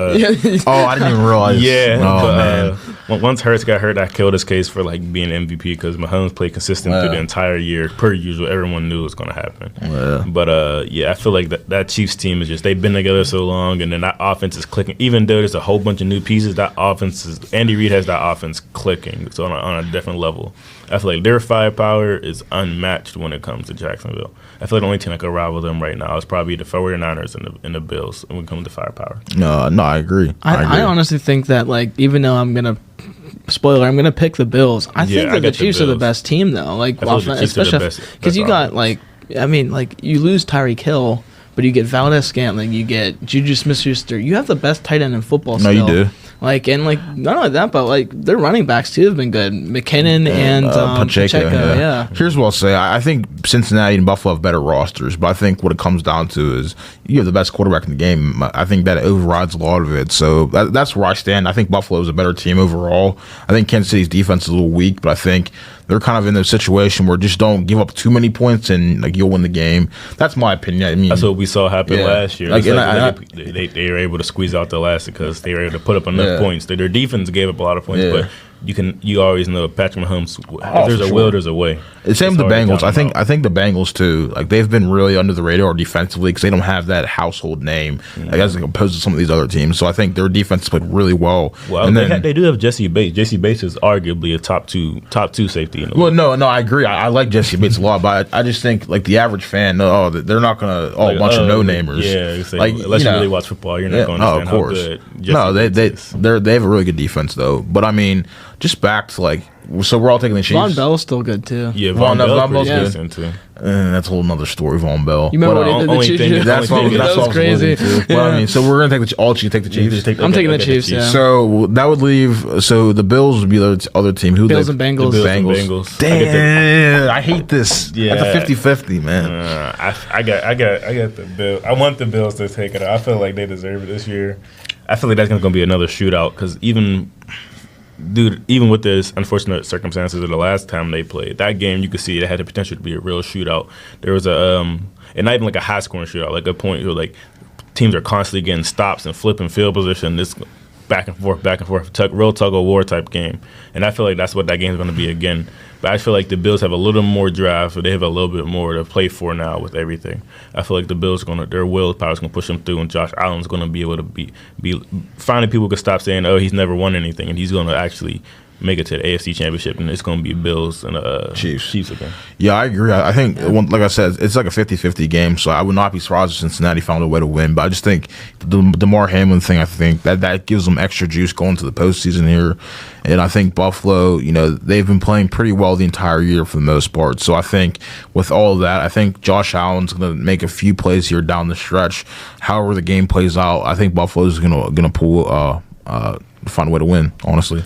oh, I didn't even realize. Yeah, oh, man. Once Hurts got hurt, that killed his case for like being MVP because Mahomes played consistent through the entire year, per usual. Everyone knew it was going to happen. Yeah. But I feel like that Chiefs team is just they've been together so long, and then that offense is clicking. Even though there's a whole bunch of new pieces, that offense is Andy Reid has that offense clicking. So on a different level. I feel like their firepower is unmatched when it comes to Jacksonville. I feel like the only team that could rival them right now is probably the 49ers and the Bills when it comes to firepower. No, I agree. I honestly think that, like, even though I'm going to pick the Bills. I think that the Chiefs are the best team, though. Like, especially because you got, like, you lose Tyreek Hill, but you get Valdez-Scantling, you get Juju Smith-Schuster. You have the best tight end in football still. No, you do. Like, and, like, not only that, but, like, their running backs, too, have been good. McKinnon and Pacheco. Yeah. Here's what I'll say. I think Cincinnati and Buffalo have better rosters, but I think what it comes down to is you have the best quarterback in the game. I think that overrides a lot of it. So that's where I stand. I think Buffalo is a better team overall. I think Kansas City's defense is a little weak, but I think they're kind of in a situation where just don't give up too many points and like you'll win the game. That's my opinion. I mean, that's what we saw happen last year. Like, they were able to squeeze out the last because they were able to put up enough points. Their defense gave up a lot of points, but you always know Patrick Mahomes. If there's a will, there's a way. The same with the Bengals. I think the Bengals too. Like they've been really under the radar defensively because they don't have that household name as opposed to some of these other teams. So I think their defense played really well. Well, and they do have Jesse Bates. Jesse Bates is arguably a top two safety in the league. No, I agree. I like Jesse Bates a lot, but I just think like the average fan, they're not gonna a bunch of no namers. Yeah, like unless you really watch football, you're not going to understand how good Jesse Bates is. They have a really good defense though. But I mean, just back to like, so we're all taking the Chiefs. Von Bell's still good too. Yeah, Von Bell's good too. That's a whole nother story, Von Bell. You remember what he did to the Chiefs? That was crazy. But I mean, so we're gonna take all Chiefs. Take the Chiefs. I'm taking the Chiefs. Yeah. So that would leave. So the Bills would be the other team. Who? Bills and Bengals. Bengals. Damn, I hate this. Yeah, that's a 50-50, man. I got the Bills. I want the Bills to take it. I feel like they deserve it this year. I feel like that's gonna be another shootout because even with this unfortunate circumstances of the last time they played, that game you could see it had the potential to be a real shootout. There was and not even like a high scoring shootout, like a point where like teams are constantly getting stops and flipping field position. This back and forth, real tug of war type game. And I feel like that's what that game is going to be again. But I feel like the Bills have a little more drive, so they have a little bit more to play for now with everything. I feel like the Bills their willpower is going to push them through, and Josh Allen's going to be able to be finally people can stop saying, oh, he's never won anything, and he's going to actually make it to the AFC Championship, and it's going to be Bills and Chiefs again. Yeah, I agree. I think, like I said, it's like a 50-50 game, so I would not be surprised if Cincinnati found a way to win. But I just think the DeMar Hamlin thing, I think that gives them extra juice going to the postseason here. And I think Buffalo, they've been playing pretty well the entire year for the most part. So I think with all of that, I think Josh Allen's going to make a few plays here down the stretch. However the game plays out, I think Buffalo's going to pull find a way to win, honestly.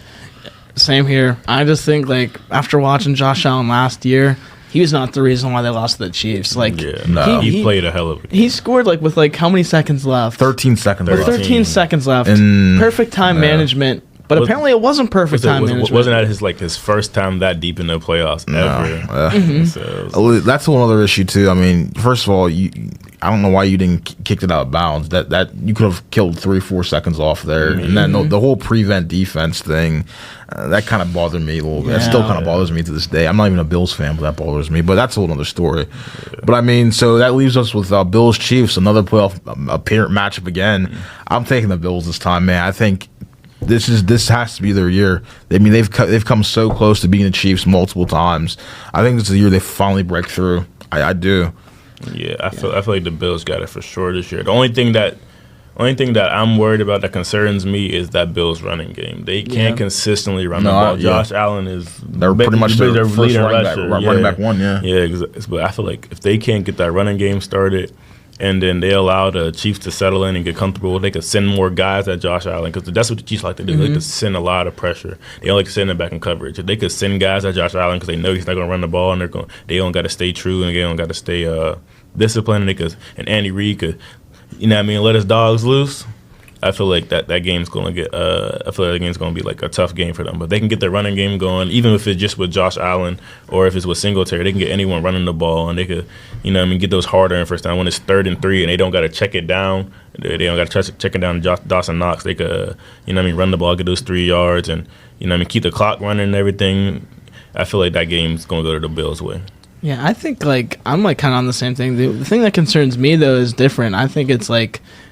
Same here. I just think, like, after watching Josh Allen last year, he was not the reason why they lost to the Chiefs. Like, he played a hell of a game. He scored, like, with, like, how many seconds left? 13 seconds left. 13 seconds left. Perfect time management. But apparently it wasn't perfect time management. Wasn't that his first time that deep in the playoffs ever? So that's one other issue too. I mean, first of all, I don't know why you didn't kick it out of bounds. That you could have killed 3-4 seconds off there. And then the whole prevent defense thing, that kind of bothered me a little bit. It still kind of bothers me to this day. I'm not even a Bills fan, but that bothers me. But that's a whole other story. Yeah. But I mean, so that leaves us with Bills Chiefs, another playoff apparent matchup again. I'm taking the Bills this time, man. I think this has to be their year. I mean, they've come so close to beating the Chiefs multiple times. I think this is the year they finally break through. I do. Yeah, I feel like the Bills got it for sure this year. The only thing that I'm worried about that concerns me is that Bills running game. They can't consistently run the ball. Josh Allen they're pretty much their first running back one. Yeah. But I feel like if they can't get that running game started, and then they allow the Chiefs to settle in and get comfortable, they could send more guys at Josh Allen because that's what the Chiefs like to do. They could send a lot of pressure. They don't like to send it back in coverage. If they could send guys at Josh Allen because they know he's not going to run the ball, and they don't got to stay true and they don't got to stay disciplined. And Andy Reid could, let his dogs loose. I feel like that game's going to get. I feel like that game's going to be like a tough game for them. But they can get their running game going, even if it's just with Josh Allen or if it's with Singletary. They can get anyone running the ball, and they could, get those harder in first down when it's 3rd and 3, and they don't got to check it down. They don't got to check it down to Dawson Knox. They could, run the ball, get those 3 yards, and keep the clock running and everything. I feel like that game's going to go to the Bills' way. Yeah, I think I'm kind of on the same thing. The thing that concerns me though is different. I think it's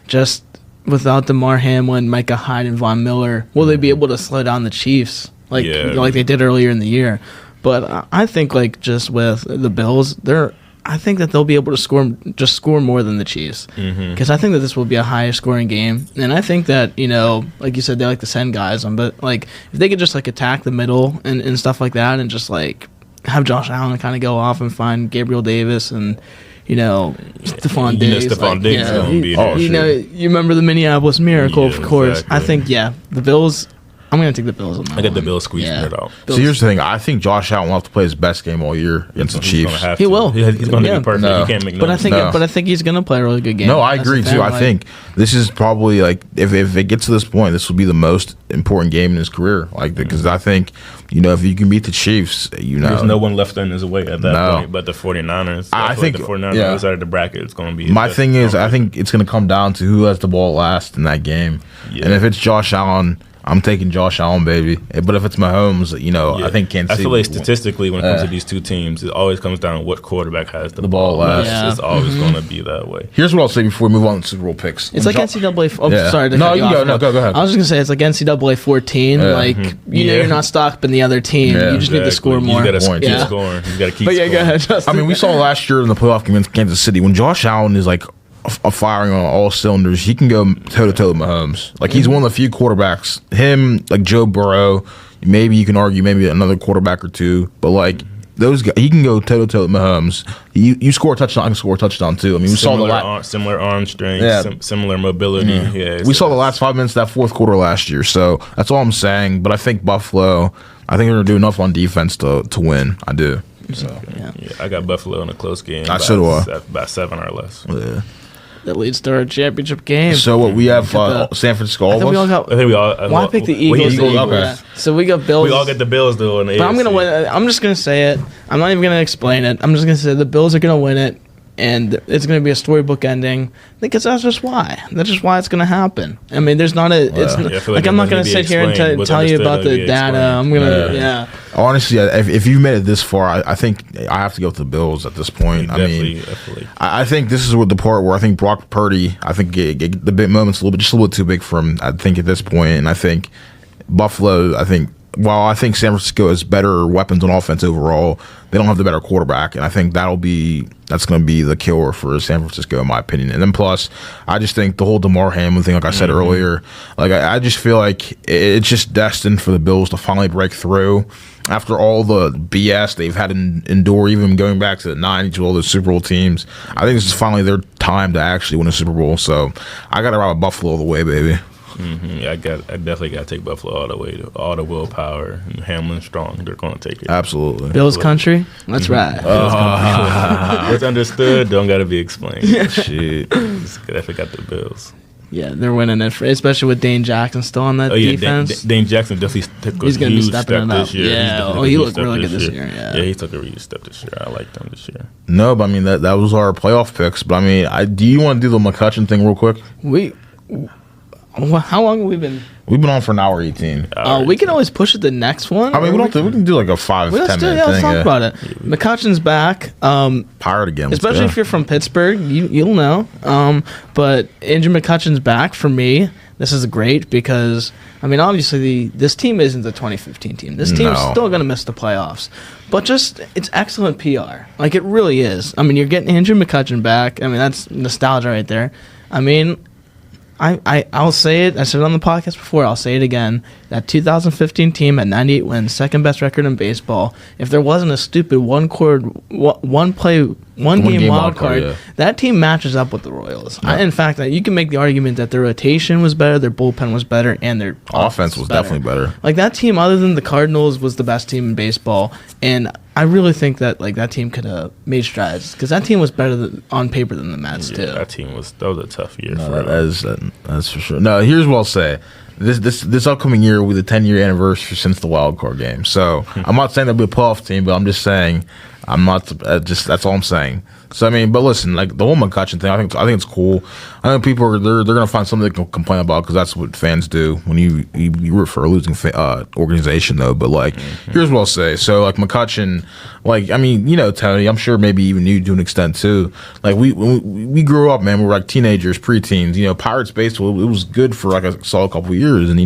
just without DeMar Hamlin, Micah Hyde, and Von Miller, will they be able to slow down the Chiefs like they did earlier in the year? But I think just with the Bills, I think that they'll be able to score more than the Chiefs, because I think that this will be a higher scoring game, and I think that like you said, they like to send guys on, but if they could just attack the middle and stuff like that, and just have Josh Allen kind of go off and find Gabriel Davis and Stephon Diggs. Stephon Diggs going to be there. You remember the Minneapolis Miracle, of course. Exactly. I think the Bills. I'm going to take the Bills on that. I got the Bills squeezing it out. So here's the thing. I think Josh Allen will have to play his best game all year against the Chiefs. He will. He's going to be perfect. No. He can't make no. But I think he's going to play a really good game. No, I agree too. I think this is probably if it gets to this point, this will be the most important game in his career. Because I think if you can beat the Chiefs, there's no one left in his way at that point. But the 49ers. I think the 49ers outside of the bracket is going to be. My thing is, I think it's going to come down to who has the ball last in that game, and if it's Josh Allen, I'm taking Josh Allen, baby. But if it's Mahomes, I think Kansas City. I feel like statistically, when it comes to these two teams, it always comes down to what quarterback has the ball last. Yeah. It's always going to be that way. Here's what I'll say before we move on to Super Bowl picks. It's NCAA. Oh, sorry. No, you go. No, go ahead. I was just gonna say it's like NCAA 14. You're not stopping the other team. You just need to score more. You got to keep scoring. You got to keep. But scoring. go ahead, Justin. We saw last year in the playoff game against Kansas City when Josh Allen is firing on all cylinders. He can go toe to toe with Mahomes. He's one of the few quarterbacks. Him, Joe Burrow. Maybe you can argue maybe another quarterback or two, but those guys, he can go toe to toe with Mahomes. You score a touchdown, I can score a touchdown too. We saw similar arm strength, similar mobility. We saw the last 5 minutes of that fourth quarter last year. So that's all I'm saying. But I think Buffalo. I think they're gonna do enough on defense to win. I do. So I got Buffalo in a close game. So do I. By 7 or less. Yeah. That leads to our championship game. So what we have San Francisco. I think we all. I picked the Eagles. Okay. So we got Bills. We all get the Bills though. In the but I'm gonna win. I'm just gonna say it. I'm not even gonna explain it. I'm just gonna say the Bills are gonna win it, and it's gonna be a storybook ending. Because that's just why. That's just why it's gonna happen. There's not a. It's I'm not gonna sit here and tell you about the data. I'm gonna. Honestly, if you've made it this far, I think I have to go with the Bills at this point. Definitely. I think this is the part where I think Brock Purdy. I think the big moment's a little bit too big for him. I think at this point, and I think Buffalo. I think San Francisco has better weapons on offense overall, they don't have the better quarterback, and I think that's going to be the killer for San Francisco, in my opinion. And then plus, I just think the whole DeMar Hamlin thing, like I said earlier, I just feel like it's just destined for the Bills to finally break through after all the BS they've had to endure, even going back to the 90s with all those Super Bowl teams. I think this is finally their time to actually win a Super Bowl. So I got to ride with Buffalo all the way, baby. Yeah, I definitely got to take Buffalo all the way, all the willpower. And Hamlin's strong; they're going to take it. Absolutely, Bills country. That's right. What's understood don't got to be explained. Shit, definitely got the Bills. Yeah, they're winning it, especially with Dane Jackson still on that defense. Dane Jackson definitely took a huge step this year. Yeah, he looked really good this year. Yeah, he took a huge step this year. I liked him this year. No, but that was our playoff picks. But do you want to do the McCutcheon thing real quick? How long have we been? We've been on for an hour 18. We can always push it to the next one. We can do like a 5-10 minute thing. Let's talk about it. McCutcheon's back. Pirate again. Especially if you're from Pittsburgh, you'll know. But Andrew McCutcheon's back for me. This is great because, obviously this team isn't the 2015 team. This team's still going to miss the playoffs. But it's excellent PR. It really is. You're getting Andrew McCutcheon back. That's nostalgia right there. I'll say it. I said it on the podcast before. I'll say it again. That 2015 team at 98 wins, second best record in baseball. If there wasn't a stupid one play one-game wild card. Yeah. That team matches up with the Royals. Yeah. In fact, you can make the argument that their rotation was better, their bullpen was better, and their offense was definitely better. Like, that team, other than the Cardinals, was the best team in baseball. And I really think that that team could have made strides because that team was better on paper than the Mets too. That was a tough year for that's for sure. No, here's what I'll say. This upcoming year will be the 10-year anniversary since the wild card game. So I'm not saying they'll be a playoff team, but I'm just saying I'm not that's all I'm saying. So I mean, but listen, like the whole McCutchen thing, I think it's cool. I know people are they're gonna find something they can complain about because that's what fans do when you root for a losing organization, though. But like, here's what I'll say. So like McCutchen, like I mean, Tony, I'm sure maybe even you to an extent too. Like when we grew up, man, we were like teenagers, preteens. Pirates baseball, it was good for like a solid couple of years, and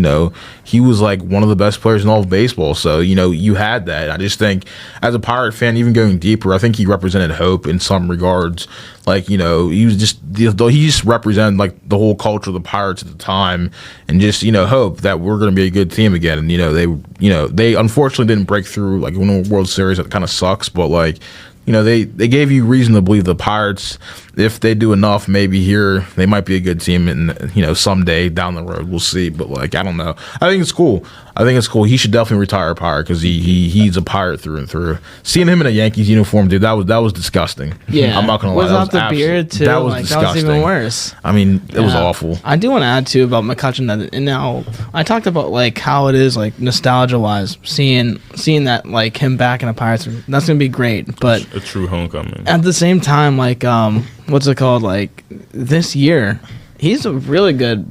he was like one of the best players in all of baseball. So you had that. I just think as a Pirate fan, even going deeper, I think he represented hope in some regards. Like he just represented like the whole culture of the Pirates at the time, and just hope that we're going to be a good team again. And they unfortunately didn't break through like in the World Series. That kind of sucks, but like they gave you reason to believe the Pirates, if they do enough, maybe here they might be a good team, and someday down the road we'll see. But like I don't know. I think it's cool. He should definitely retire a Pirate because he's a Pirate through and through. Seeing him in a Yankees uniform, dude, that was disgusting. Yeah, I'm not gonna lie. Without the beard too, that was disgusting. That was even worse. I mean, it was awful. I do want to add too about McCutchen and now I talked about like how it is like nostalgia wise, seeing that like him back in a Pirates, that's gonna be great. But a true homecoming. At the same time, like what's it called? Like this year, he's a really good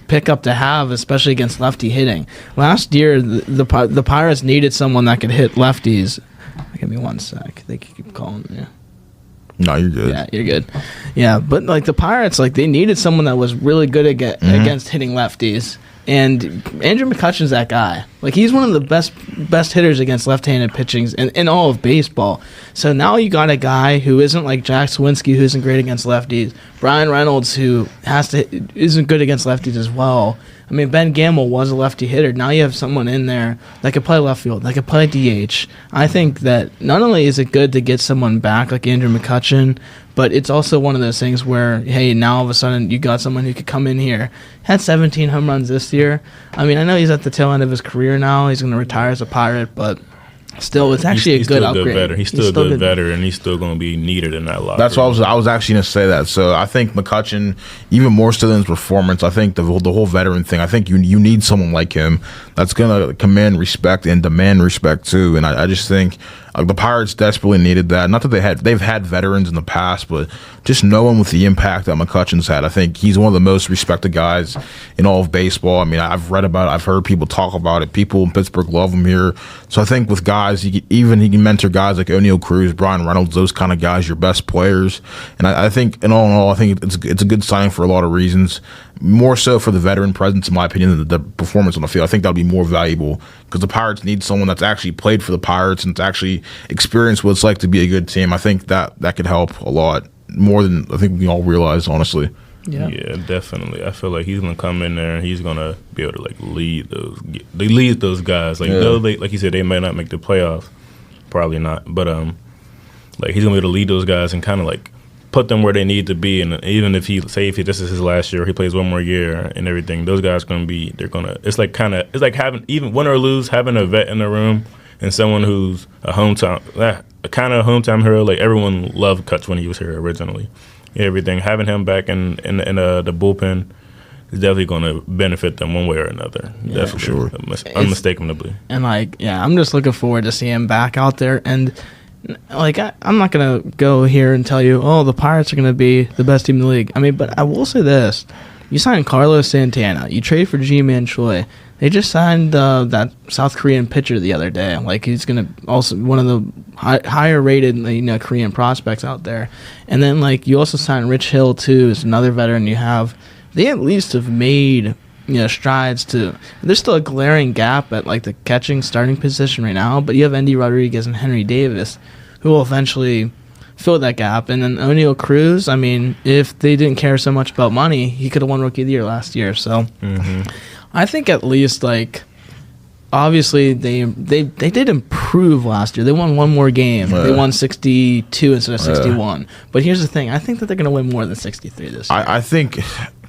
pickup to have, especially against lefty hitting. Last year, the Pirates needed someone that could hit lefties. Give me one sec. They keep calling me. No, you're good. Yeah, you're good. Yeah, but like the Pirates, like they needed someone that was really good against hitting lefties. And Andrew McCutchen's that guy. Like he's one of the best hitters against left-handed pitchings in all of baseball. So now you got a guy who isn't like Jack Swinsky, who isn't great against lefties. Brian Reynolds, who isn't good against lefties as well. I mean, Ben Gamble was a lefty hitter. Now you have someone in there that could play left field, that could play DH. I think that not only is it good to get someone back like Andrew McCutchen, but it's also one of those things where, hey, now all of a sudden you got someone who could come in here. Had 17 home runs this year. I mean, I know he's at the tail end of his career now. He's going to retire as a Pirate, but still, it's actually a good upgrade. He's still a good veteran. He's still going to be needed in that locker. That's what I was actually going to say that. So I think McCutchen, even more so than his performance, I think the whole veteran thing, I think you need someone like him that's going to command respect and demand respect too. And I just think the Pirates desperately needed that. Not that they've had veterans in the past, but just knowing with the impact that McCutchen's had, I think he's one of the most respected guys in all of baseball. I mean, I've read about it, I've heard people talk about it. People in Pittsburgh love him here. So I think with guys, he can mentor guys like O'Neal Cruz, Brian Reynolds, those kind of guys, your best players. And I think, in all, I think it's a good signing for a lot of reasons. More so for the veteran presence, in my opinion, than the performance on the field. I think that would be more valuable because the Pirates need someone that's actually played for the Pirates and that's actually experienced what it's like to be a good team. I think that could help a lot more than I think we all realize, honestly. Yeah, definitely. I feel like he's gonna come in there and he's gonna be able to like lead those guys. Like though they, like you said, they may not make the playoffs, probably not, but like he's gonna be able to lead those guys and kind of like put them where they need to be. And even if this is his last year, he plays one more year and everything, those guys it's like having, even win or lose, having a vet in the room and someone who's a hometown hero. Like everyone loved Kutch when he was here originally. Everything, having him back in the bullpen is definitely going to benefit them one way or another. Yeah, for sure. Unmistakably. And like, I'm just looking forward to seeing him back out there. And like, I'm not going to go here and tell you, the Pirates are going to be the best team in the league. I mean, but I will say this. You signed Carlos Santana. You trade for G-Man Choi. They just signed that South Korean pitcher the other day. Like, he's going to also one of the higher rated Korean prospects out there. And then, like, you also signed Rich Hill, too, is another veteran you have. They at least have made strides to. There's still a glaring gap at like the catching starting position right now, but you have Endy Rodriguez and Henry Davis who will eventually fill that gap. And then O'Neal Cruz, I mean, if they didn't care so much about money, he could have won Rookie of the Year last year. So I think at least like obviously they did improve last year. They won one more game. They won 62 instead of 61. But here's the thing: I think that they're going to win more than 63 this year. I think,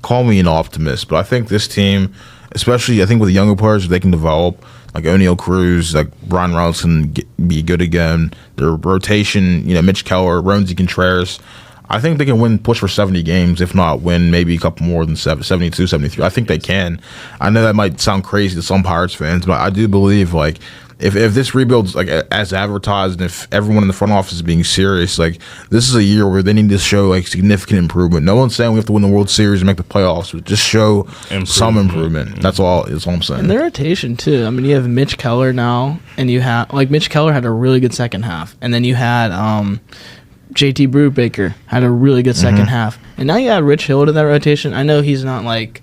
call me an optimist, but I think this team, especially I think with the younger players, they can develop. Like O'Neal Cruz, like Brian Reynolds can be good again. Their rotation, Mitch Keller, Ronesy Contreras. I think they can push for 70 games, if not win maybe a couple more than 72, 73. I think they can. I know that might sound crazy to some Pirates fans, but I do believe, like, if this rebuild's like as advertised, and if everyone in the front office is being serious, like, this is a year where they need to show like significant improvement. No one's saying we have to win the World Series and make the playoffs, but just show some improvement. That's all I'm saying. And their rotation too. I mean, you have Mitch Keller now, and you have Mitch Keller had a really good second half, and then you had JT Brubaker had a really good second half, and now you add Rich Hill to that rotation. I know he's not like.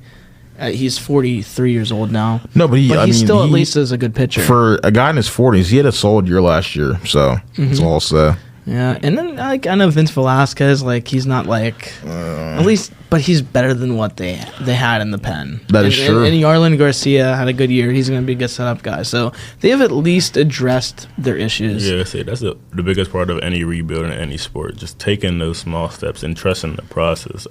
He's 43 years old now. No, but he still at least is a good pitcher. For a guy in his 40s, he had a solid year last year, so that's all I'll say. Yeah, and then I know Vince Velasquez, like, he's not like at least, but he's better than what they had in the pen. That is true. And Yarlin Garcia had a good year. He's going to be a good setup guy. So they have at least addressed their issues. Yeah, that's the biggest part of any rebuild in any sport. Just taking those small steps and trusting the process.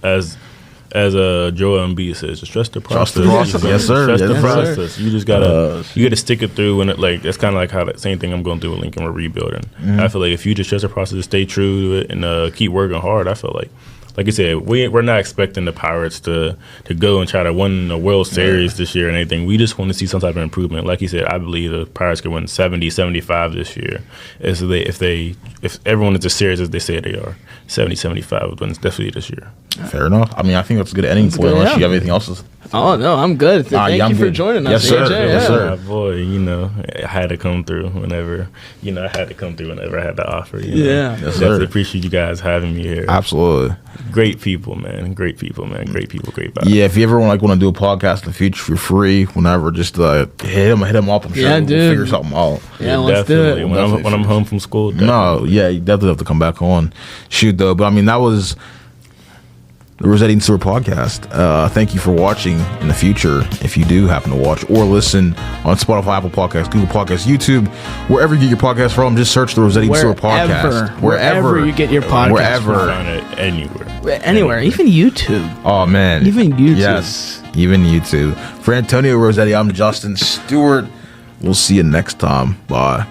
As Joel Embiid says, just trust the process. Trust the process, yes sir. Trust the Yes, process. You just gotta stick it through, and that's kind of like how that same thing I'm going through with Lincoln. We're rebuilding. I feel like if you just trust the process, stay true to it, and keep working hard, I feel like you said, we're not expecting the Pirates to go and try to win the World Series this year and anything. We just want to see some type of improvement. Like you said, I believe the Pirates could win 70, 75 this year. If everyone is as serious as they say they are, 70, 75 wins definitely this year. Fair enough. I mean, I think that's a good ending point. Unless you have anything else to. Oh no, I'm good. Thank you for joining us. Yes, sir. AJ. Yes, sir. My boy, I had to come through whenever I had the offer. Yeah. Yes, Definitely sir. appreciate you guys having me here. Absolutely. Great people, man. Great people, man. Great people. Great vibes. Yeah, if you ever want to do a podcast in the future for free, whenever, just hit him up. I'm sure we'll figure something out. Yeah, let's do it. When I'm home from school. No, yeah, you definitely have to come back on. Shoot, though. But I mean, that was the Rossetti and Stewart Podcast. Thank you for watching in the future. If you do happen to watch or listen on Spotify, Apple Podcasts, Google Podcasts, YouTube, wherever you get your podcast from, just search the Rossetti and Stewart Podcast. Wherever you get your podcast. Wherever. Find it anywhere. Anywhere. Even YouTube. Oh, man. Even YouTube. Yes, even YouTube. For Antonio Rossetti, I'm Justin Stewart. We'll see you next time. Bye.